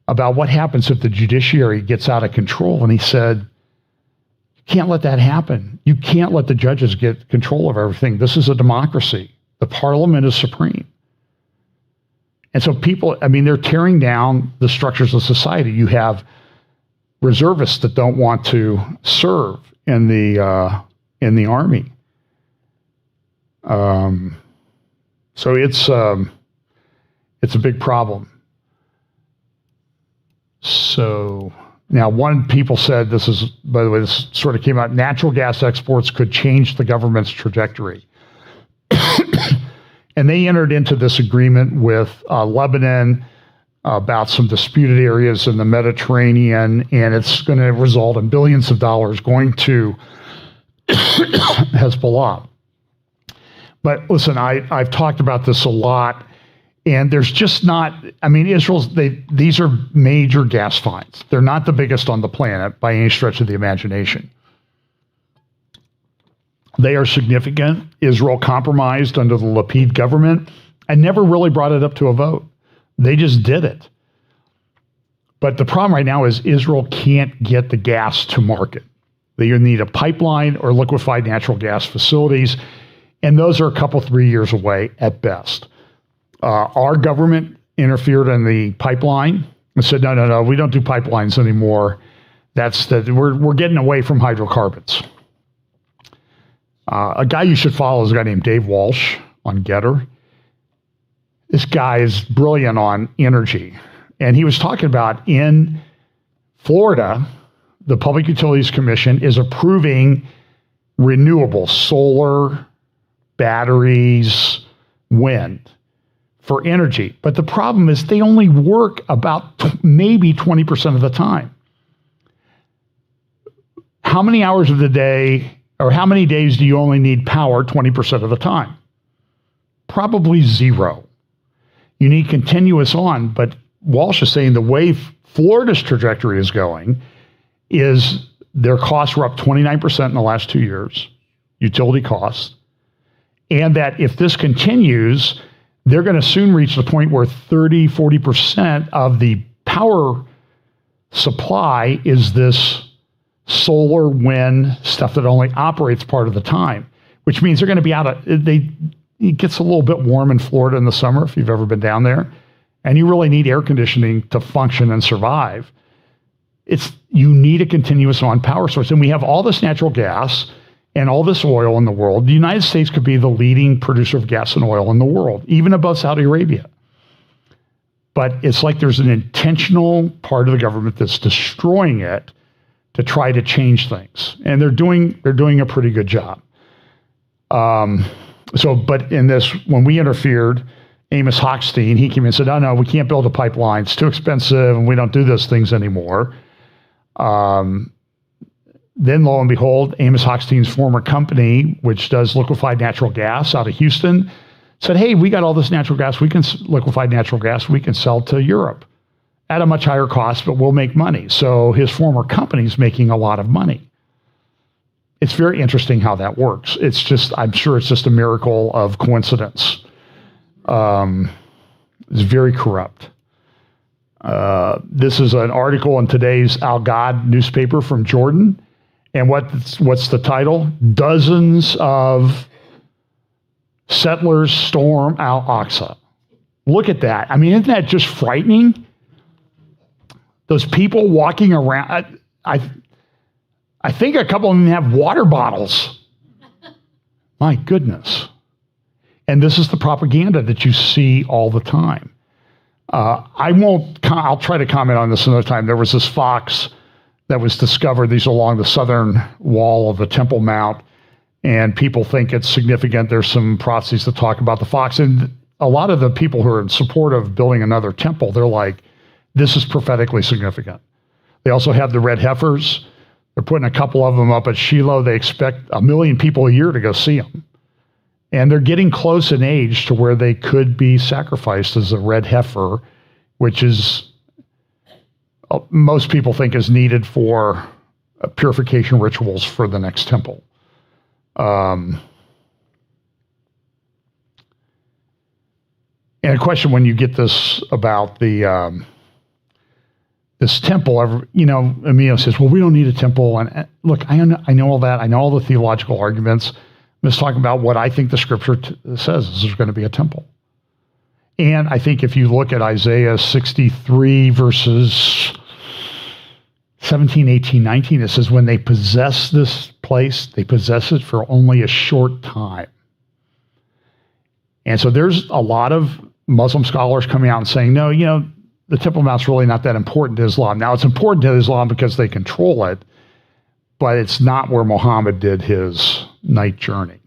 about what happens if the judiciary gets out of control, and he said, you can't let that happen. You can't let the judges get control of everything. This is a democracy. The parliament is supreme. And so people, they're tearing down the structures of society. You have reservists that don't want to serve in the army. So it's a big problem. So now people said, this is, by the way, this sort of came out, natural gas exports could change the government's trajectory. And they entered into this agreement with Lebanon about some disputed areas in the Mediterranean, and it's going to result in billions of dollars going to Hezbollah. But listen, I've talked about this a lot, and there's just not, these are major gas finds. They're not the biggest on the planet by any stretch of the imagination. They are significant. Israel compromised under the Lapid government and never really brought it up to a vote. They just did it. But the problem right now is Israel can't get the gas to market. They either need a pipeline or liquefied natural gas facilities, and those are a couple, 3 years away at best. Our government interfered in the pipeline and said, no, we don't do pipelines anymore. We're getting away from hydrocarbons. A guy you should follow is a guy named Dave Walsh on Getter. This guy is brilliant on energy. And he was talking about in Florida, the Public Utilities Commission is approving renewable solar, batteries, wind for energy. But the problem is they only work about maybe 20% of the time. How many hours of the day, or how many days do you only need power 20% of the time? Probably zero. You need continuous on, but Walsh is saying the way Florida's trajectory is going is their costs were up 29% in the last 2 years, utility costs, and that if this continues, they're going to soon reach the point where 40% of the power supply is this solar, wind, stuff that only operates part of the time, which means they're going to be it gets a little bit warm in Florida in the summer, if you've ever been down there, and you really need air conditioning to function and survive. You need a continuous on power source. And we have all this natural gas and all this oil in the world. The United States could be the leading producer of gas and oil in the world, even above Saudi Arabia. But it's like there's an intentional part of the government that's destroying it to try to change things. And they're doing a pretty good job. But in this, when we interfered, Amos Hochstein, he came in and said, no, we can't build a pipeline. It's too expensive, and we don't do those things anymore. Then, lo and behold, Amos Hochstein's former company, which does liquefied natural gas out of Houston, said, hey, we got all this natural gas. Liquefied natural gas we can sell to Europe at a much higher cost, but we'll make money. So his former company's making a lot of money. It's very interesting how that works. I'm sure it's just a miracle of coincidence. It's very corrupt. This is an article in today's Al Ghad newspaper from Jordan. And what's the title? Dozens of settlers storm Al-Aqsa. Look at that. I mean, isn't that just frightening? Those people walking around. I think a couple of them have water bottles. My goodness. And this is the propaganda that you see all the time. I'll try to comment on this another time. There was this fox that was discovered. These are along the southern wall of the Temple Mount, and people think it's significant. There's some prophecies that talk about the fox. And a lot of the people who are in support of building another temple, they're like, this is prophetically significant. They also have the red heifers. They're putting a couple of them up at Shiloh. They expect 1 million people a year to go see them. And they're getting close in age to where they could be sacrificed as a red heifer, which is, most people think is needed for purification rituals for the next temple. And a question when you get this about this temple, Emilio says, well, we don't need a temple. And look, I know all that. I know all the theological arguments. I'm just talking about what I think the scripture says is there's going to be a temple. And I think if you look at Isaiah 63 verses 17, 18, 19, it says when they possess this place, they possess it for only a short time. And so there's a lot of Muslim scholars coming out and saying, no, the Temple Mount's really not that important to Islam. Now, it's important to Islam because they control it, but it's not where Muhammad did his night journey.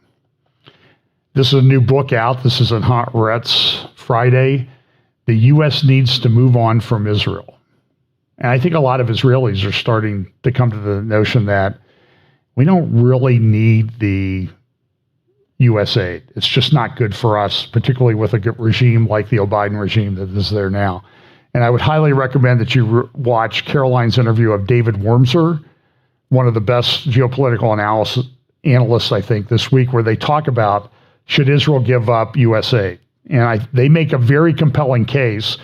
This is a new book out. This is in Haaretz Friday. The U.S. needs to move on from Israel. And I think a lot of Israelis are starting to come to the notion that we don't really need the U.S. aid. It's just not good for us, particularly with a regime like the Biden regime that is there now. And I would highly recommend that you watch Caroline's interview of David Wormser, one of the best geopolitical analysts, I think, this week, where they talk about, should Israel give up U.S. aid? And they make a very compelling case,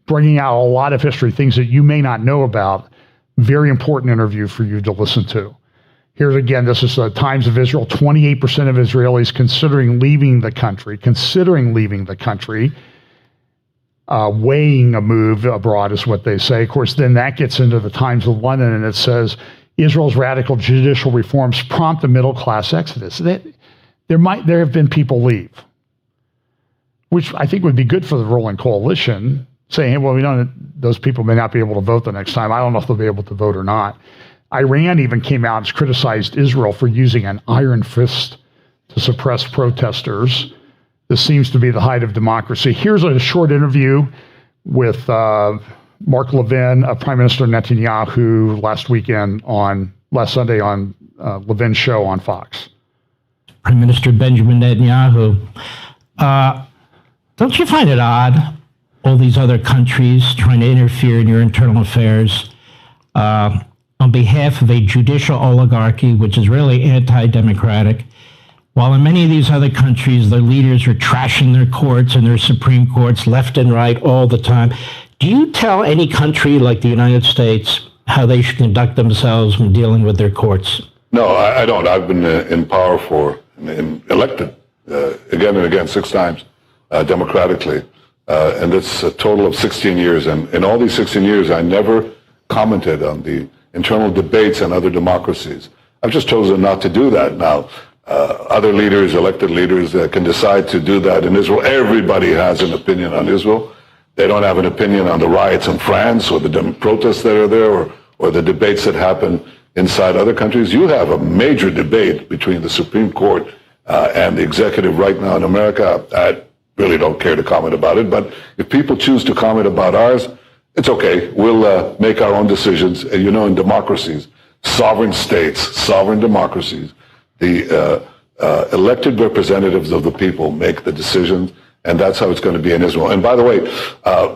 bringing out a lot of history, things that you may not know about. Very important interview for you to listen to. Here's again, this is the Times of Israel. 28% of Israelis considering leaving the country, weighing a move abroad is what they say. Of course, then that gets into the Times of London, and it says, Israel's radical judicial reforms prompt a middle-class exodus. There have been people leave, which I think would be good for the ruling coalition, saying, well, those people may not be able to vote the next time. I don't know if they'll be able to vote or not. Iran even came out and criticized Israel for using an iron fist to suppress protesters. This seems to be the height of democracy. Here's a short interview with Mark Levin, Prime Minister Netanyahu, last Sunday on Levin's show on Fox. Prime Minister Benjamin Netanyahu, don't you find it odd, all these other countries trying to interfere in your internal affairs on behalf of a judicial oligarchy, which is really anti-democratic, while in many of these other countries, their leaders are trashing their courts and their Supreme Courts left and right all the time? Do you tell any country like the United States, how they should conduct themselves when dealing with their courts? No, I don't. I've been in power elected again and again, 6 times democratically. And it's a total of 16 years. And in all these 16 years, I never commented on the internal debates in other democracies. I've just chosen not to do that. Now, other leaders, elected leaders, can decide to do that in Israel. Everybody has an opinion on Israel. They don't have an opinion on the riots in France or the protests that are there or the debates that happen inside other countries. You have a major debate between the Supreme Court and the executive right now in America. I really don't care to comment about it, but if people choose to comment about ours, it's okay. We'll make our own decisions. And in democracies, sovereign states, sovereign democracies, the elected representatives of the people make the decisions, and that's how it's going to be in Israel. And by the way,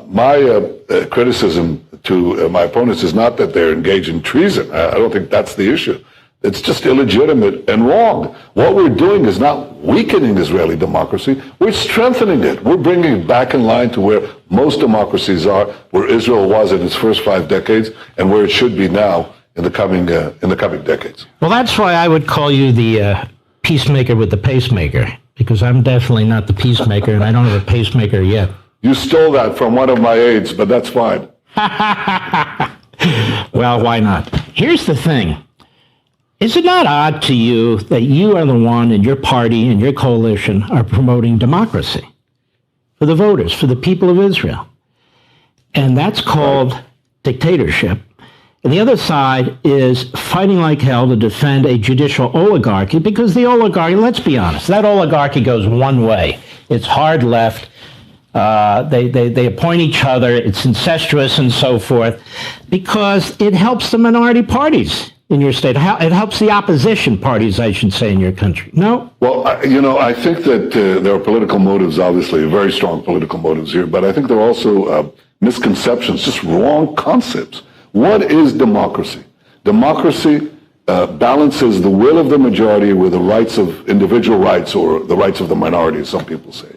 my criticism to my opponents is not that they're engaged in treason. I don't think that's the issue. It's just illegitimate and wrong. What we're doing is not weakening Israeli democracy. We're strengthening it. We're bringing it back in line to where most democracies are, where Israel was in its first 5 decades, and where it should be now in the coming decades. Well, that's why I would call you the peacemaker with the pacemaker, because I'm definitely not the peacemaker, and I don't have a pacemaker yet. You stole that from one of my aides, but that's fine. Well, why not? Here's the thing. Is it not odd to you that you are the one in your party and your coalition are promoting democracy for the voters, for the people of Israel? And that's called dictatorship. And the other side is fighting like hell to defend a judicial oligarchy, because the oligarchy, let's be honest, that oligarchy goes one way. It's hard left. They appoint each other. It's incestuous and so forth, because it helps the minority parties in your state. It helps the opposition parties, I should say, in your country. No? Well, I think that there are political motives, obviously, very strong political motives here, but I think there are also misconceptions, just wrong concepts. What is democracy? Democracy balances the will of the majority with the rights of individual rights, or the rights of the minority, as some people say.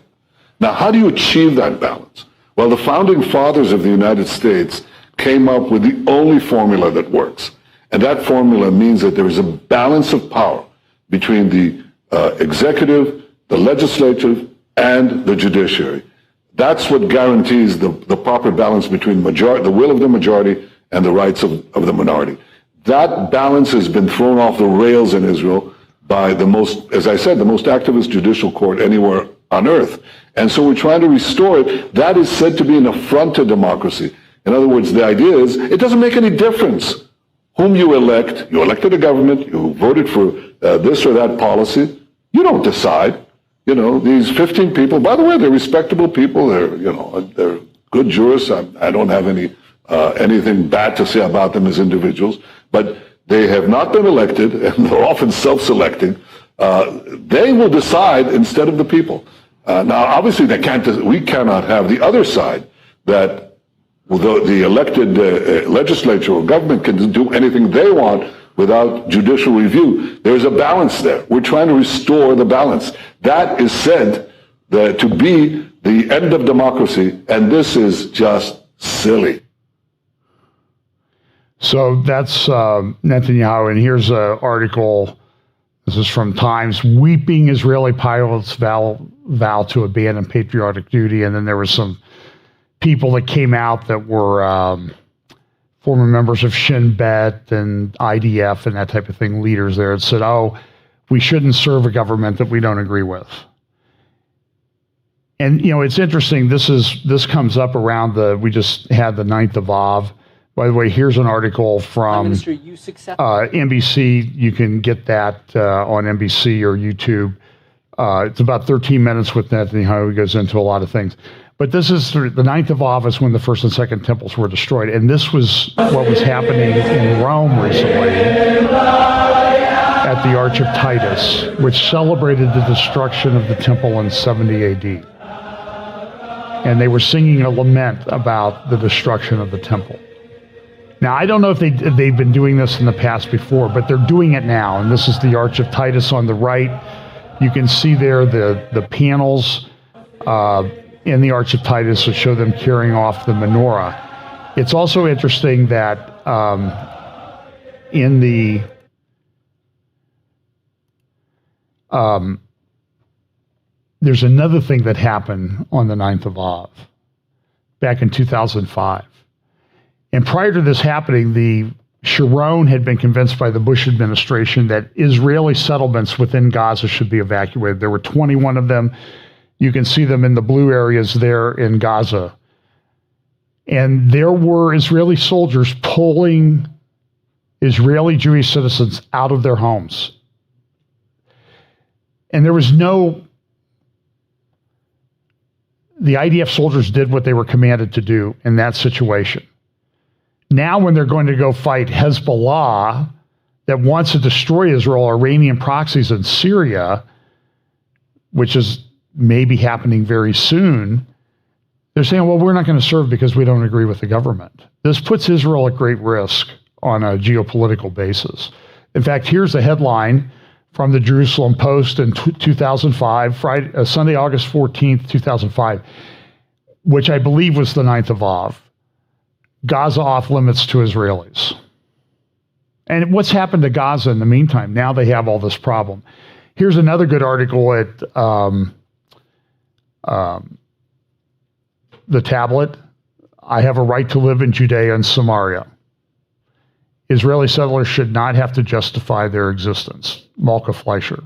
Now, how do you achieve that balance? Well, the founding fathers of the United States came up with the only formula that works. And that formula means that there is a balance of power between the executive, the legislative, and the judiciary. That's what guarantees the proper balance between the will of the majority and the rights of the minority. That balance has been thrown off the rails in Israel by the most, as I said, the most activist judicial court anywhere on earth. And so we're trying to restore it. That is said to be an affront to democracy. In other words, the idea is it doesn't make any difference whom you elect. You elected a government, you voted for this or that policy. You don't decide. These 15 people, by the way, they're respectable people. They're good jurists. I don't have anything bad to say about them as individuals, but they have not been elected, and they're often self-selecting. They will decide instead of the people. Now, obviously, we cannot have the other side, that the elected legislature or government can do anything they want without judicial review. There's a balance there. We're trying to restore the balance. That is said to be the end of democracy, and this is just silly. So that's Netanyahu, and here's an article. This is from Times. Weeping Israeli pilots vow to abandon patriotic duty. And then there was some people that came out that were former members of Shin Bet and IDF and that type of thing, leaders there, and said, we shouldn't serve a government that we don't agree with. And, it's interesting. This comes up around we just had the 9th of Av. By the way, here's an article from NBC. You can get that on NBC or YouTube. It's about 13 minutes with Netanyahu. He goes into a lot of things. But this is the 9th of Av is when the first and second temples were destroyed. And this was what was happening in Rome recently at the Arch of Titus, which celebrated the destruction of the temple in 70 AD. And they were singing a lament about the destruction of the temple. Now, I don't know if they've been doing this in the past before, but they're doing it now. And this is the Arch of Titus on the right. You can see there the panels in the Arch of Titus that show them carrying off the menorah. It's also interesting that in the there's another thing that happened on the 9th of Av back in 2005. And prior to this happening, the Sharon had been convinced by the Bush administration that Israeli settlements within Gaza should be evacuated. There were 21 of them. You can see them in the blue areas there in Gaza. And there were Israeli soldiers pulling Israeli Jewish citizens out of their homes. And there was the IDF soldiers did what they were commanded to do in that situation. Now when they're going to go fight Hezbollah that wants to destroy Israel, Iranian proxies in Syria, which is maybe happening very soon, they're saying, well, we're not going to serve because we don't agree with the government. This puts Israel at great risk on a geopolitical basis. In fact, here's a headline from the Jerusalem Post in 2005, Sunday, August 14th, 2005, which I believe was the 9th of Av. Gaza off limits to Israelis. And what's happened to Gaza in the meantime? Now they have all this problem. Here's another good article at the Tablet. I have a right to live in Judea and Samaria. Israeli settlers should not have to justify their existence. Malka Fleischer.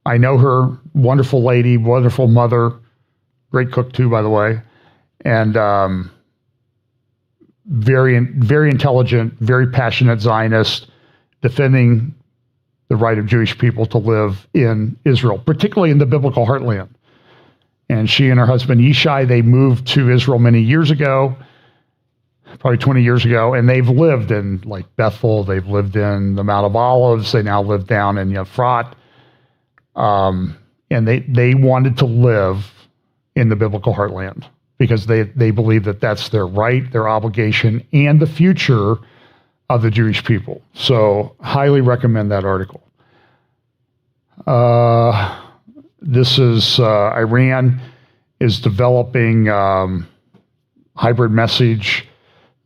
I know her, wonderful lady, wonderful mother, great cook too, by the way, and very, very intelligent, very passionate Zionist, defending the right of Jewish people to live in Israel, particularly in the biblical heartland. And she and her husband Yishai, they moved to Israel many years ago, probably 20 years ago, and they've lived in like Bethel, they've lived in the Mount of Olives, they now live down in Euphrat, and they wanted to live in the biblical heartland because they believe that that's their right, their obligation, and the future of the Jewish people. So highly recommend that article. This is Iran is developing hybrid message.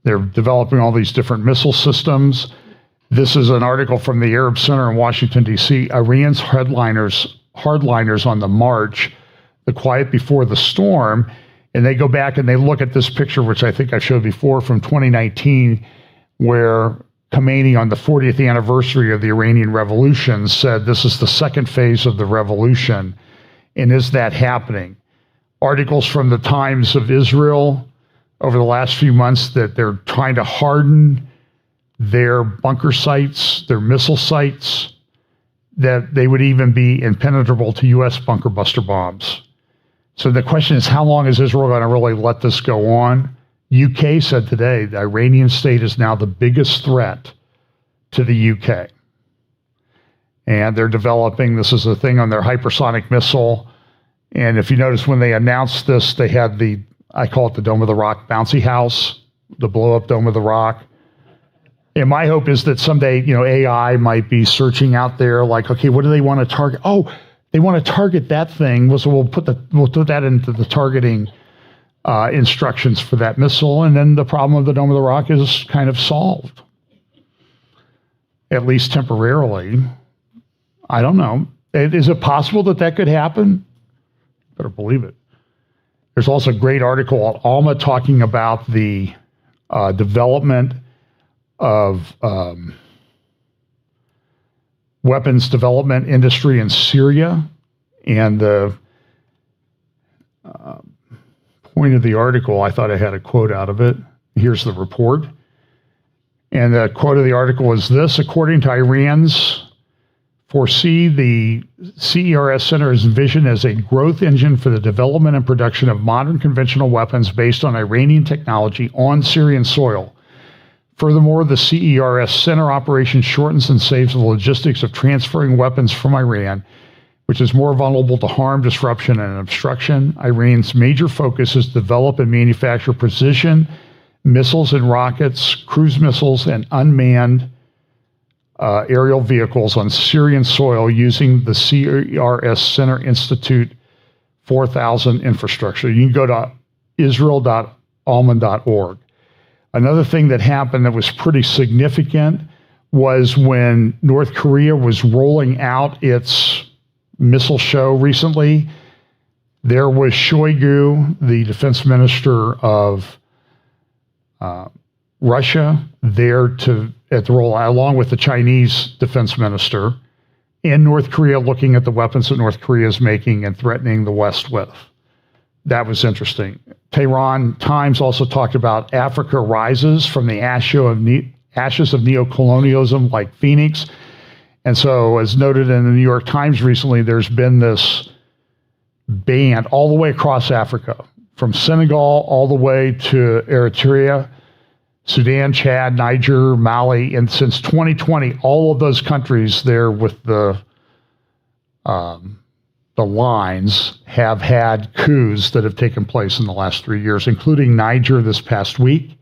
They're developing all these different missile systems. This is an article from the Arab Center in Washington, D.C. Iran's hardliners on the march, the quiet before the storm. And they go back and they look at this picture, which I think I showed before from 2019, where Khomeini on the 40th anniversary of the Iranian Revolution said this is the second phase of the revolution. And is that happening? Articles from the Times of Israel over the last few months that they're trying to harden their bunker sites, their missile sites, that they would even be impenetrable to U.S. bunker buster bombs. So the question is, how long is Israel going to really let this go on? UK said today the Iranian state is now the biggest threat to the UK. And they're developing, this is a thing on their hypersonic missile. And if you notice when they announced this, they had I call it the Dome of the Rock bouncy house, the blow-up Dome of the Rock. And my hope is that someday, AI might be searching out there like, okay, what do they want to target? Oh, they want to target that thing. So we'll put that into the targeting instructions for that missile, and then the problem of the Dome of the Rock is kind of solved, at least temporarily. I don't know. Is it possible that could happen? Better believe it. There's also a great article at Alma talking about the development of weapons development industry in Syria, and the point of the article, I thought I had a quote out of it. Here's the report. And the quote of the article is this: according to Iran's foresee, the CERS Center is envisioned as a growth engine for the development and production of modern conventional weapons based on Iranian technology on Syrian soil. Furthermore, the CERS Center operation shortens and saves the logistics of transferring weapons from Iran, which is more vulnerable to harm, disruption, and obstruction. Iran's major focus is to develop and manufacture precision missiles and rockets, cruise missiles, and unmanned aerial vehicles on Syrian soil using the CERS Center Institute 4000 infrastructure. You can go to israel.alman.org. Another thing that happened that was pretty significant was when North Korea was rolling out its missile show recently. There was Shoigu, the defense minister of Russia, there at the rollout, along with the Chinese defense minister, in North Korea, looking at the weapons that North Korea is making and threatening the West with. That was interesting. Tehran Times also talked about Africa rises from the ashes of neocolonialism like Phoenix. And so, as noted in the New York Times recently, there's been this band all the way across Africa, from Senegal all the way to Eritrea, Sudan, Chad, Niger, Mali, and since 2020, all of those countries there with the lines have had coups that have taken place in the last 3 years, including Niger this past week.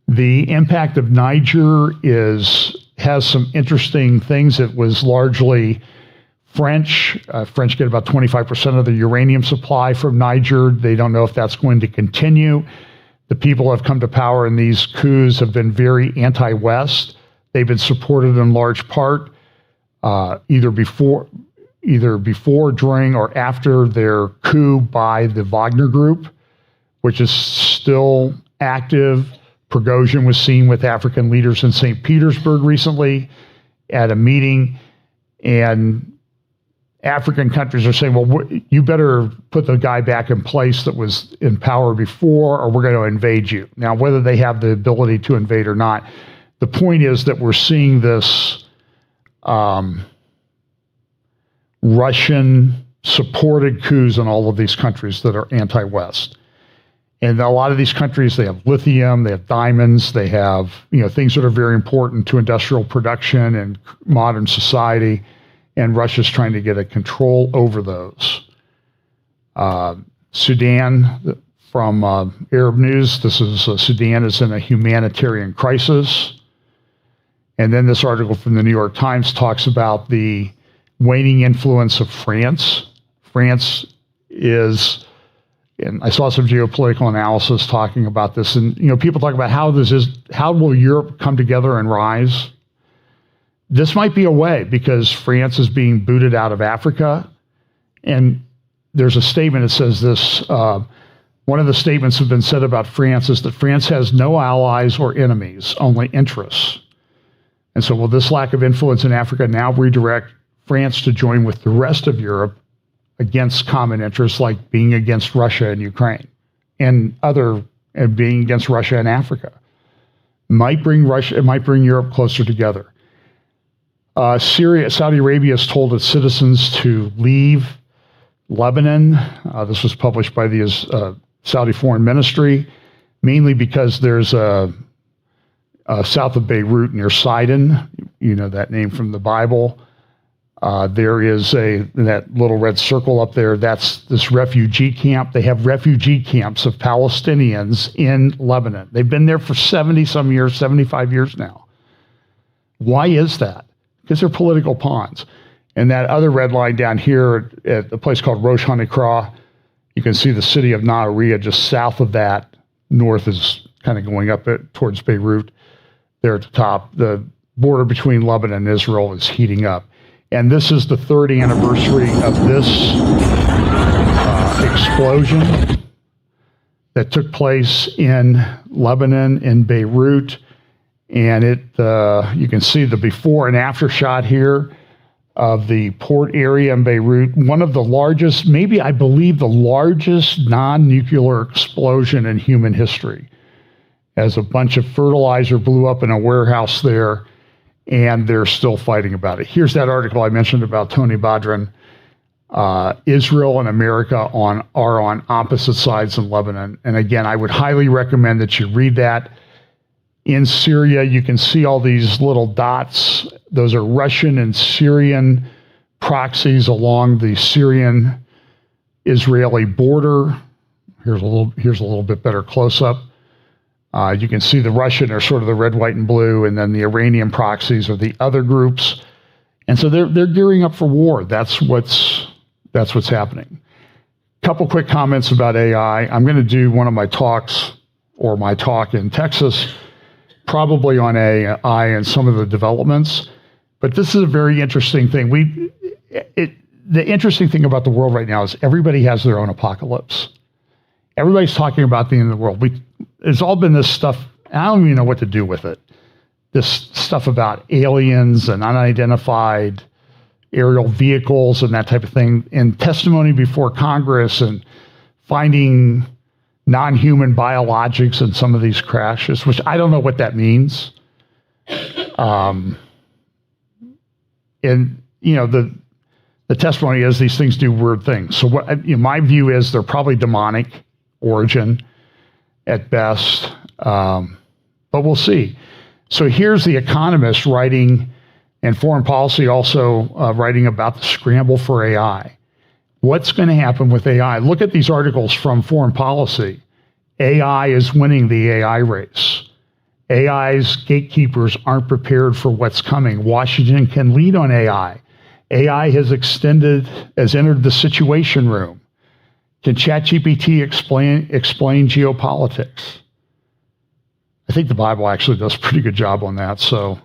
The impact of Niger has some interesting things. It was largely French. French get about 25% of the uranium supply from Niger. They don't know if that's going to continue. The people who have come to power in these coups have been very anti-West. They've been supported in large part either before, during, or after their coup by the Wagner Group, which is still active. Prigozhin was seen with African leaders in St. Petersburg recently at a meeting, and African countries are saying, well, you better put the guy back in place that was in power before, or we're going to invade you. Now, whether they have the ability to invade or not, the point is that we're seeing this Russian-supported coups in all of these countries that are anti-West. And a lot of these countries, they have lithium, they have diamonds, they have things that are very important to industrial production and modern society. And Russia's trying to get a control over those. Sudan, from Arab News, this is Sudan is in a humanitarian crisis. And then this article from the New York Times talks about the waning influence of France. France is, and I saw some geopolitical analysis talking about this, and people talk about how will Europe come together and rise? This might be a way, because France is being booted out of Africa. And there's a statement that says this. One of the statements that have been said about France is that France has no allies or enemies, only interests. And so will this lack of influence in Africa now redirect France to join with the rest of Europe against common interests, like being against Russia and Ukraine and being against Russia and Africa? It might bring Europe closer together. Saudi Arabia has told its citizens to leave Lebanon. This was published by the Saudi Foreign Ministry, mainly because there's south of Beirut near Sidon, that name from the Bible. There is that little red circle up there, that's this refugee camp. They have refugee camps of Palestinians in Lebanon. They've been there for 70-some years, 75 years now. Why is that? Because they're political pawns. And that other red line down here at a place called Rosh Hanekra, you can see the city of Nahariya just south of that. North is kind of going up towards Beirut. There at the top, the border between Lebanon and Israel is heating up. And this is the third anniversary of this explosion that took place in Lebanon, in Beirut. And you can see the before and after shot here of the port area in Beirut. One of the largest, maybe I believe the largest non-nuclear explosion in human history, as a bunch of fertilizer blew up in a warehouse there, and they're still fighting about it. Here's that article I mentioned about Tony Badran. Israel and America are on opposite sides in Lebanon. And again, I would highly recommend that you read that. In Syria, you can see all these little dots. Those are Russian and Syrian proxies along the Syrian-Israeli border. Here's a little bit better close-up. You can see the Russian are sort of the red, white, and blue, and then the Iranian proxies are the other groups. And so they're gearing up for war. That's what's happening. Couple quick comments about AI. I'm going to do one of my talks or my talk in Texas, probably on AI and some of the developments. But this is a very interesting thing. The interesting thing about the world right now is everybody has their own apocalypse. Everybody's talking about the end of the world. It's all been this stuff, and I don't even know what to do with it. This stuff about aliens and unidentified aerial vehicles and that type of thing, and testimony before Congress and finding non-human biologics in some of these crashes, which I don't know what that means. And, the testimony is these things do weird things. So my view is they're probably demonic origin at best, but we'll see. So here's The Economist writing, and Foreign Policy also writing about the scramble for AI. What's going to happen with AI? Look at these articles from Foreign Policy. AI is winning the AI race. AI's gatekeepers aren't prepared for what's coming. Washington can lead on AI. AI has entered the situation room. Can ChatGPT explain geopolitics? I think the Bible actually does a pretty good job on that. So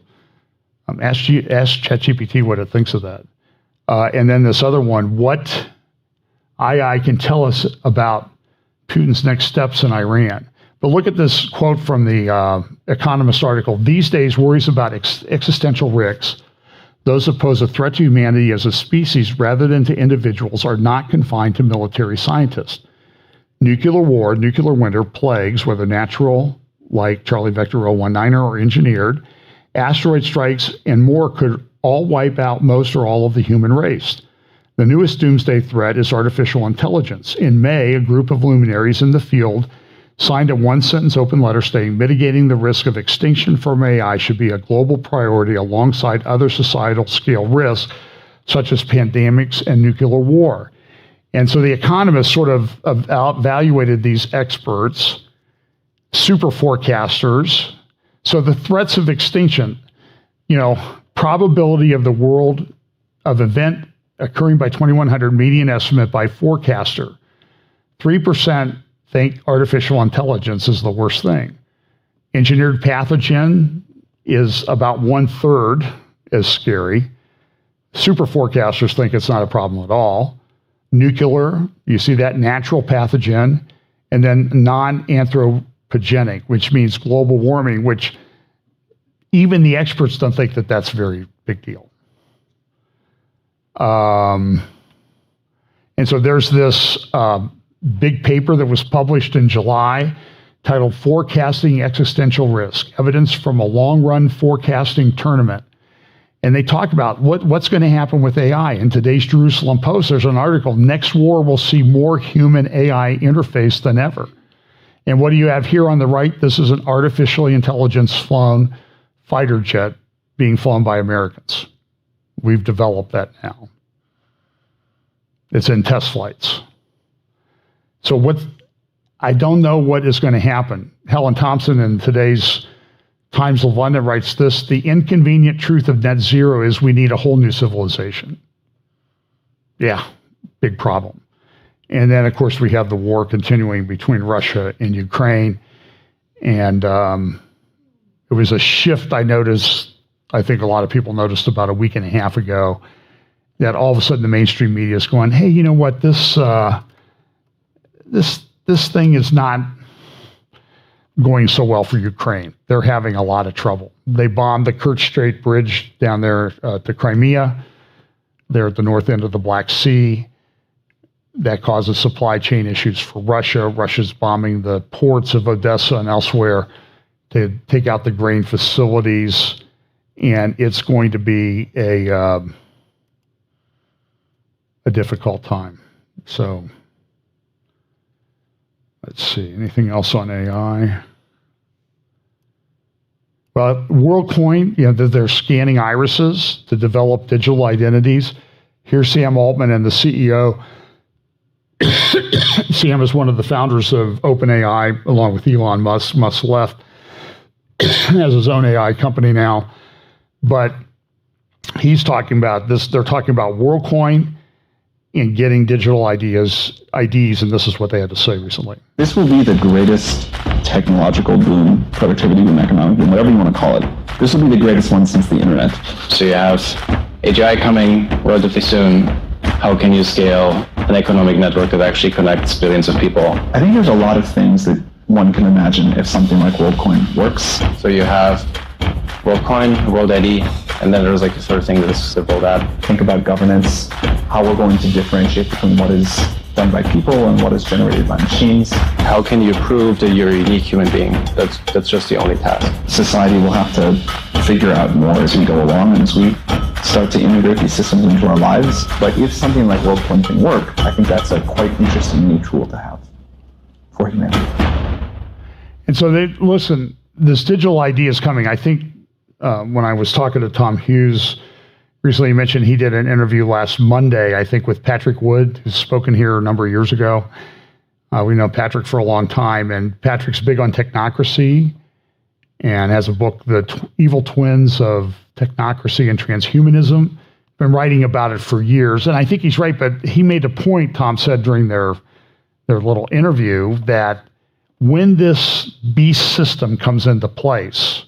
ask ChatGPT what it thinks of that. And then this other one, what AI can tell us about Putin's next steps in Iran. But look at this quote from the Economist article. These days, worries about existential risks, those that pose a threat to humanity as a species rather than to individuals, are not confined to military scientists. Nuclear war, nuclear winter, plagues, whether natural, like Charlie Vector 019, or engineered, asteroid strikes, and more could all wipe out most or all of the human race. The newest doomsday threat is artificial intelligence. In May, a group of luminaries in the field signed a one-sentence open letter stating mitigating the risk of extinction from AI should be a global priority alongside other societal scale risks, such as pandemics and nuclear war. And so The Economist sort of evaluated these experts, super forecasters. So the threats of extinction, probability of the world of event occurring by 2100, median estimate by forecaster. 3% think artificial intelligence is the worst thing. Engineered pathogen is about 1/3 as scary. Super forecasters think it's not a problem at all. Nuclear, you see that, natural pathogen, and then non-anthropogenic, which means global warming, which even the experts don't think that that's a very big deal. And so there's this big paper that was published in July titled Forecasting Existential Risk, Evidence from a Long-Run Forecasting Tournament. And they talk about what's going to happen with AI. In today's Jerusalem Post, there's an article, Next War Will See More Human AI Interface Than Ever. And what do you have here on the right? This is an artificially intelligence-flown fighter jet being flown by Americans. We've developed that now. It's in test flights. So I don't know what is going to happen. Helen Thompson in today's Times of London writes this: the inconvenient truth of net zero is we need a whole new civilization. Yeah, big problem. And then, of course, we have the war continuing between Russia and Ukraine. And it was a shift I noticed, I think a lot of people noticed about a week and a half ago, that all of a sudden the mainstream media is going, hey, you know what, this thing is not going so well for Ukraine. They're having a lot of trouble. They bombed the Kerch Strait Bridge down there to Crimea. They're at the north end of the Black Sea. That causes supply chain issues for Russia. Russia's bombing the ports of Odessa and elsewhere to take out the grain facilities. And it's going to be a difficult time. So let's see, anything else on AI? Well, WorldCoin, they're scanning irises to develop digital identities. Here's Sam Altman and the CEO. Sam is one of the founders of OpenAI, along with Elon Musk. Musk left, has his own AI company now. But he's talking about this. They're talking about WorldCoin in getting digital IDs, and this is what they had to say recently. This will be the greatest technological boom, productivity boom, economic boom, whatever you want to call it. This will be the greatest one since the internet. So you have AGI coming relatively soon. How can you scale an economic network that actually connects billions of people? I think there's a lot of things that one can imagine if something like WorldCoin works. So you have WorldCoin, World ID, and then there's like a sort of thing that's rolled out. Think about governance, how we're going to differentiate between what is done by people and what is generated by machines. How can you prove that you're a unique human being? That's just the only task. Society will have to figure out more as we go along and as we start to integrate these systems into our lives. But if something like WorldCoin can work, I think that's a quite interesting new tool to have for humanity. And so, listen, this digital ID is coming. I think when I was talking to Tom Hughes recently, he mentioned he did an interview last Monday, I think, with Patrick Wood, who's spoken here a number of years ago. We know Patrick for a long time, and Patrick's big on technocracy and has a book, The Evil Twins of Technocracy and Transhumanism. Been writing about it for years, and I think he's right, but he made a point, Tom said during their little interview, that when this beast system comes into place,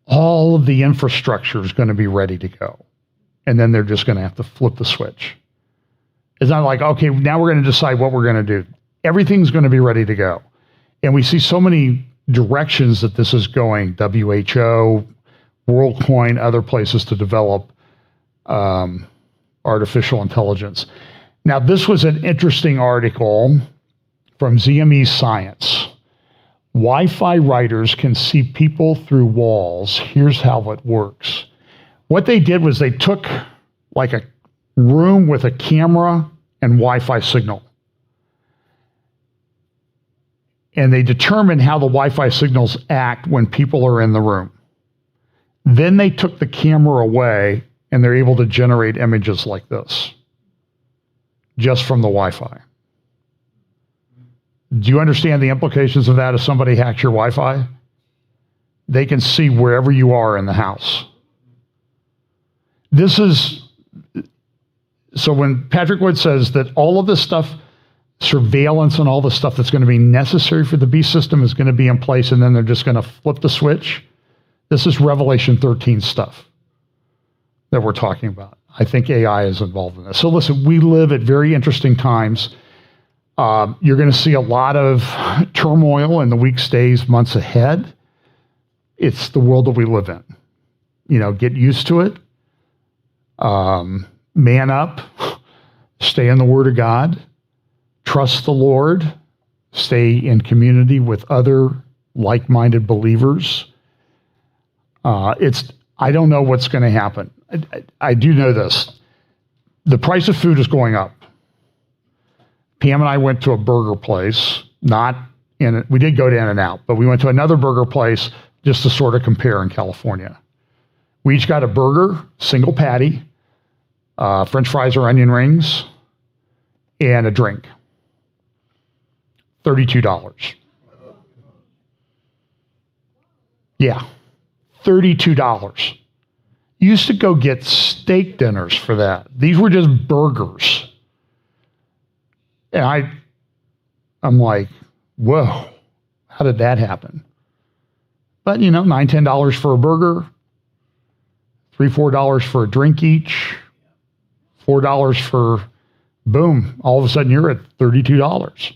all of the infrastructure is going to be ready to go. And then they're just going to have to flip the switch. It's not like, okay, now we're going to decide what we're going to do. Everything's going to be ready to go. And we see so many directions that this is going, WHO, WorldCoin, other places to develop artificial intelligence. Now, this was an interesting article from ZME Science. Wi-Fi routers can see people through walls. Here's how it works. What they did was they took like a room with a camera and Wi-Fi signal. And they determined how the Wi-Fi signals act when people are in the room. Then they took the camera away and they're able to generate images like this just from the Wi-Fi. Do you understand the implications of that if somebody hacks your Wi-Fi? They can see wherever you are in the house. This is, so when Patrick Wood says that all of this stuff, surveillance and all the stuff that's going to be necessary for the beast system is going to be in place and then they're just going to flip the switch, this is Revelation 13 stuff that we're talking about. I think AI is involved in this. So listen, we live at very interesting times. You're going to see a lot of turmoil in the weeks, days, months ahead. It's the world that we live in. You know, get used to it. Man up. Stay in the Word of God. Trust the Lord. Stay in community with other like-minded believers. I don't know what's going to happen. I do know this. The price of food is going up. Pam and I went to a burger place, we did go to In-N-Out, but we went to another burger place just to sort of compare in California. We each got a burger, single patty, French fries or onion rings, and a drink. $32. Yeah, $32. You used to go get steak dinners for that. These were just burgers. And I'm like, whoa, how did that happen? But, $9, $10 for a burger, $3, $4 for a drink each, $4 for, boom, all of a sudden you're at $32.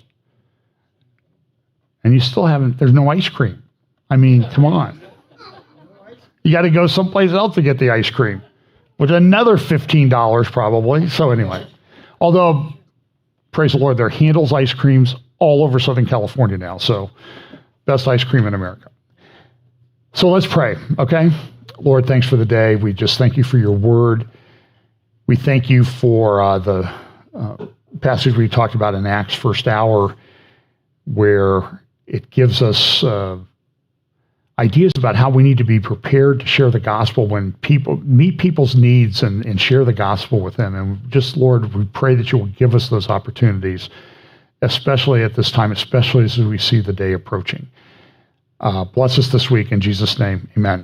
And you still there's no ice cream. I mean, come on. You got to go someplace else to get the ice cream, which another $15 probably. So anyway, although, praise the Lord, there are Handel's ice creams all over Southern California now. So best ice cream in America. So let's pray, okay? Lord, thanks for the day. We just thank you for your word. We thank you for the passage we talked about in Acts first hour, where it gives us ideas about how we need to be prepared to share the gospel when people meet people's needs and share the gospel with them. And just, Lord, we pray that you will give us those opportunities, especially at this time, especially as we see the day approaching. Bless us this week in Jesus' name. Amen.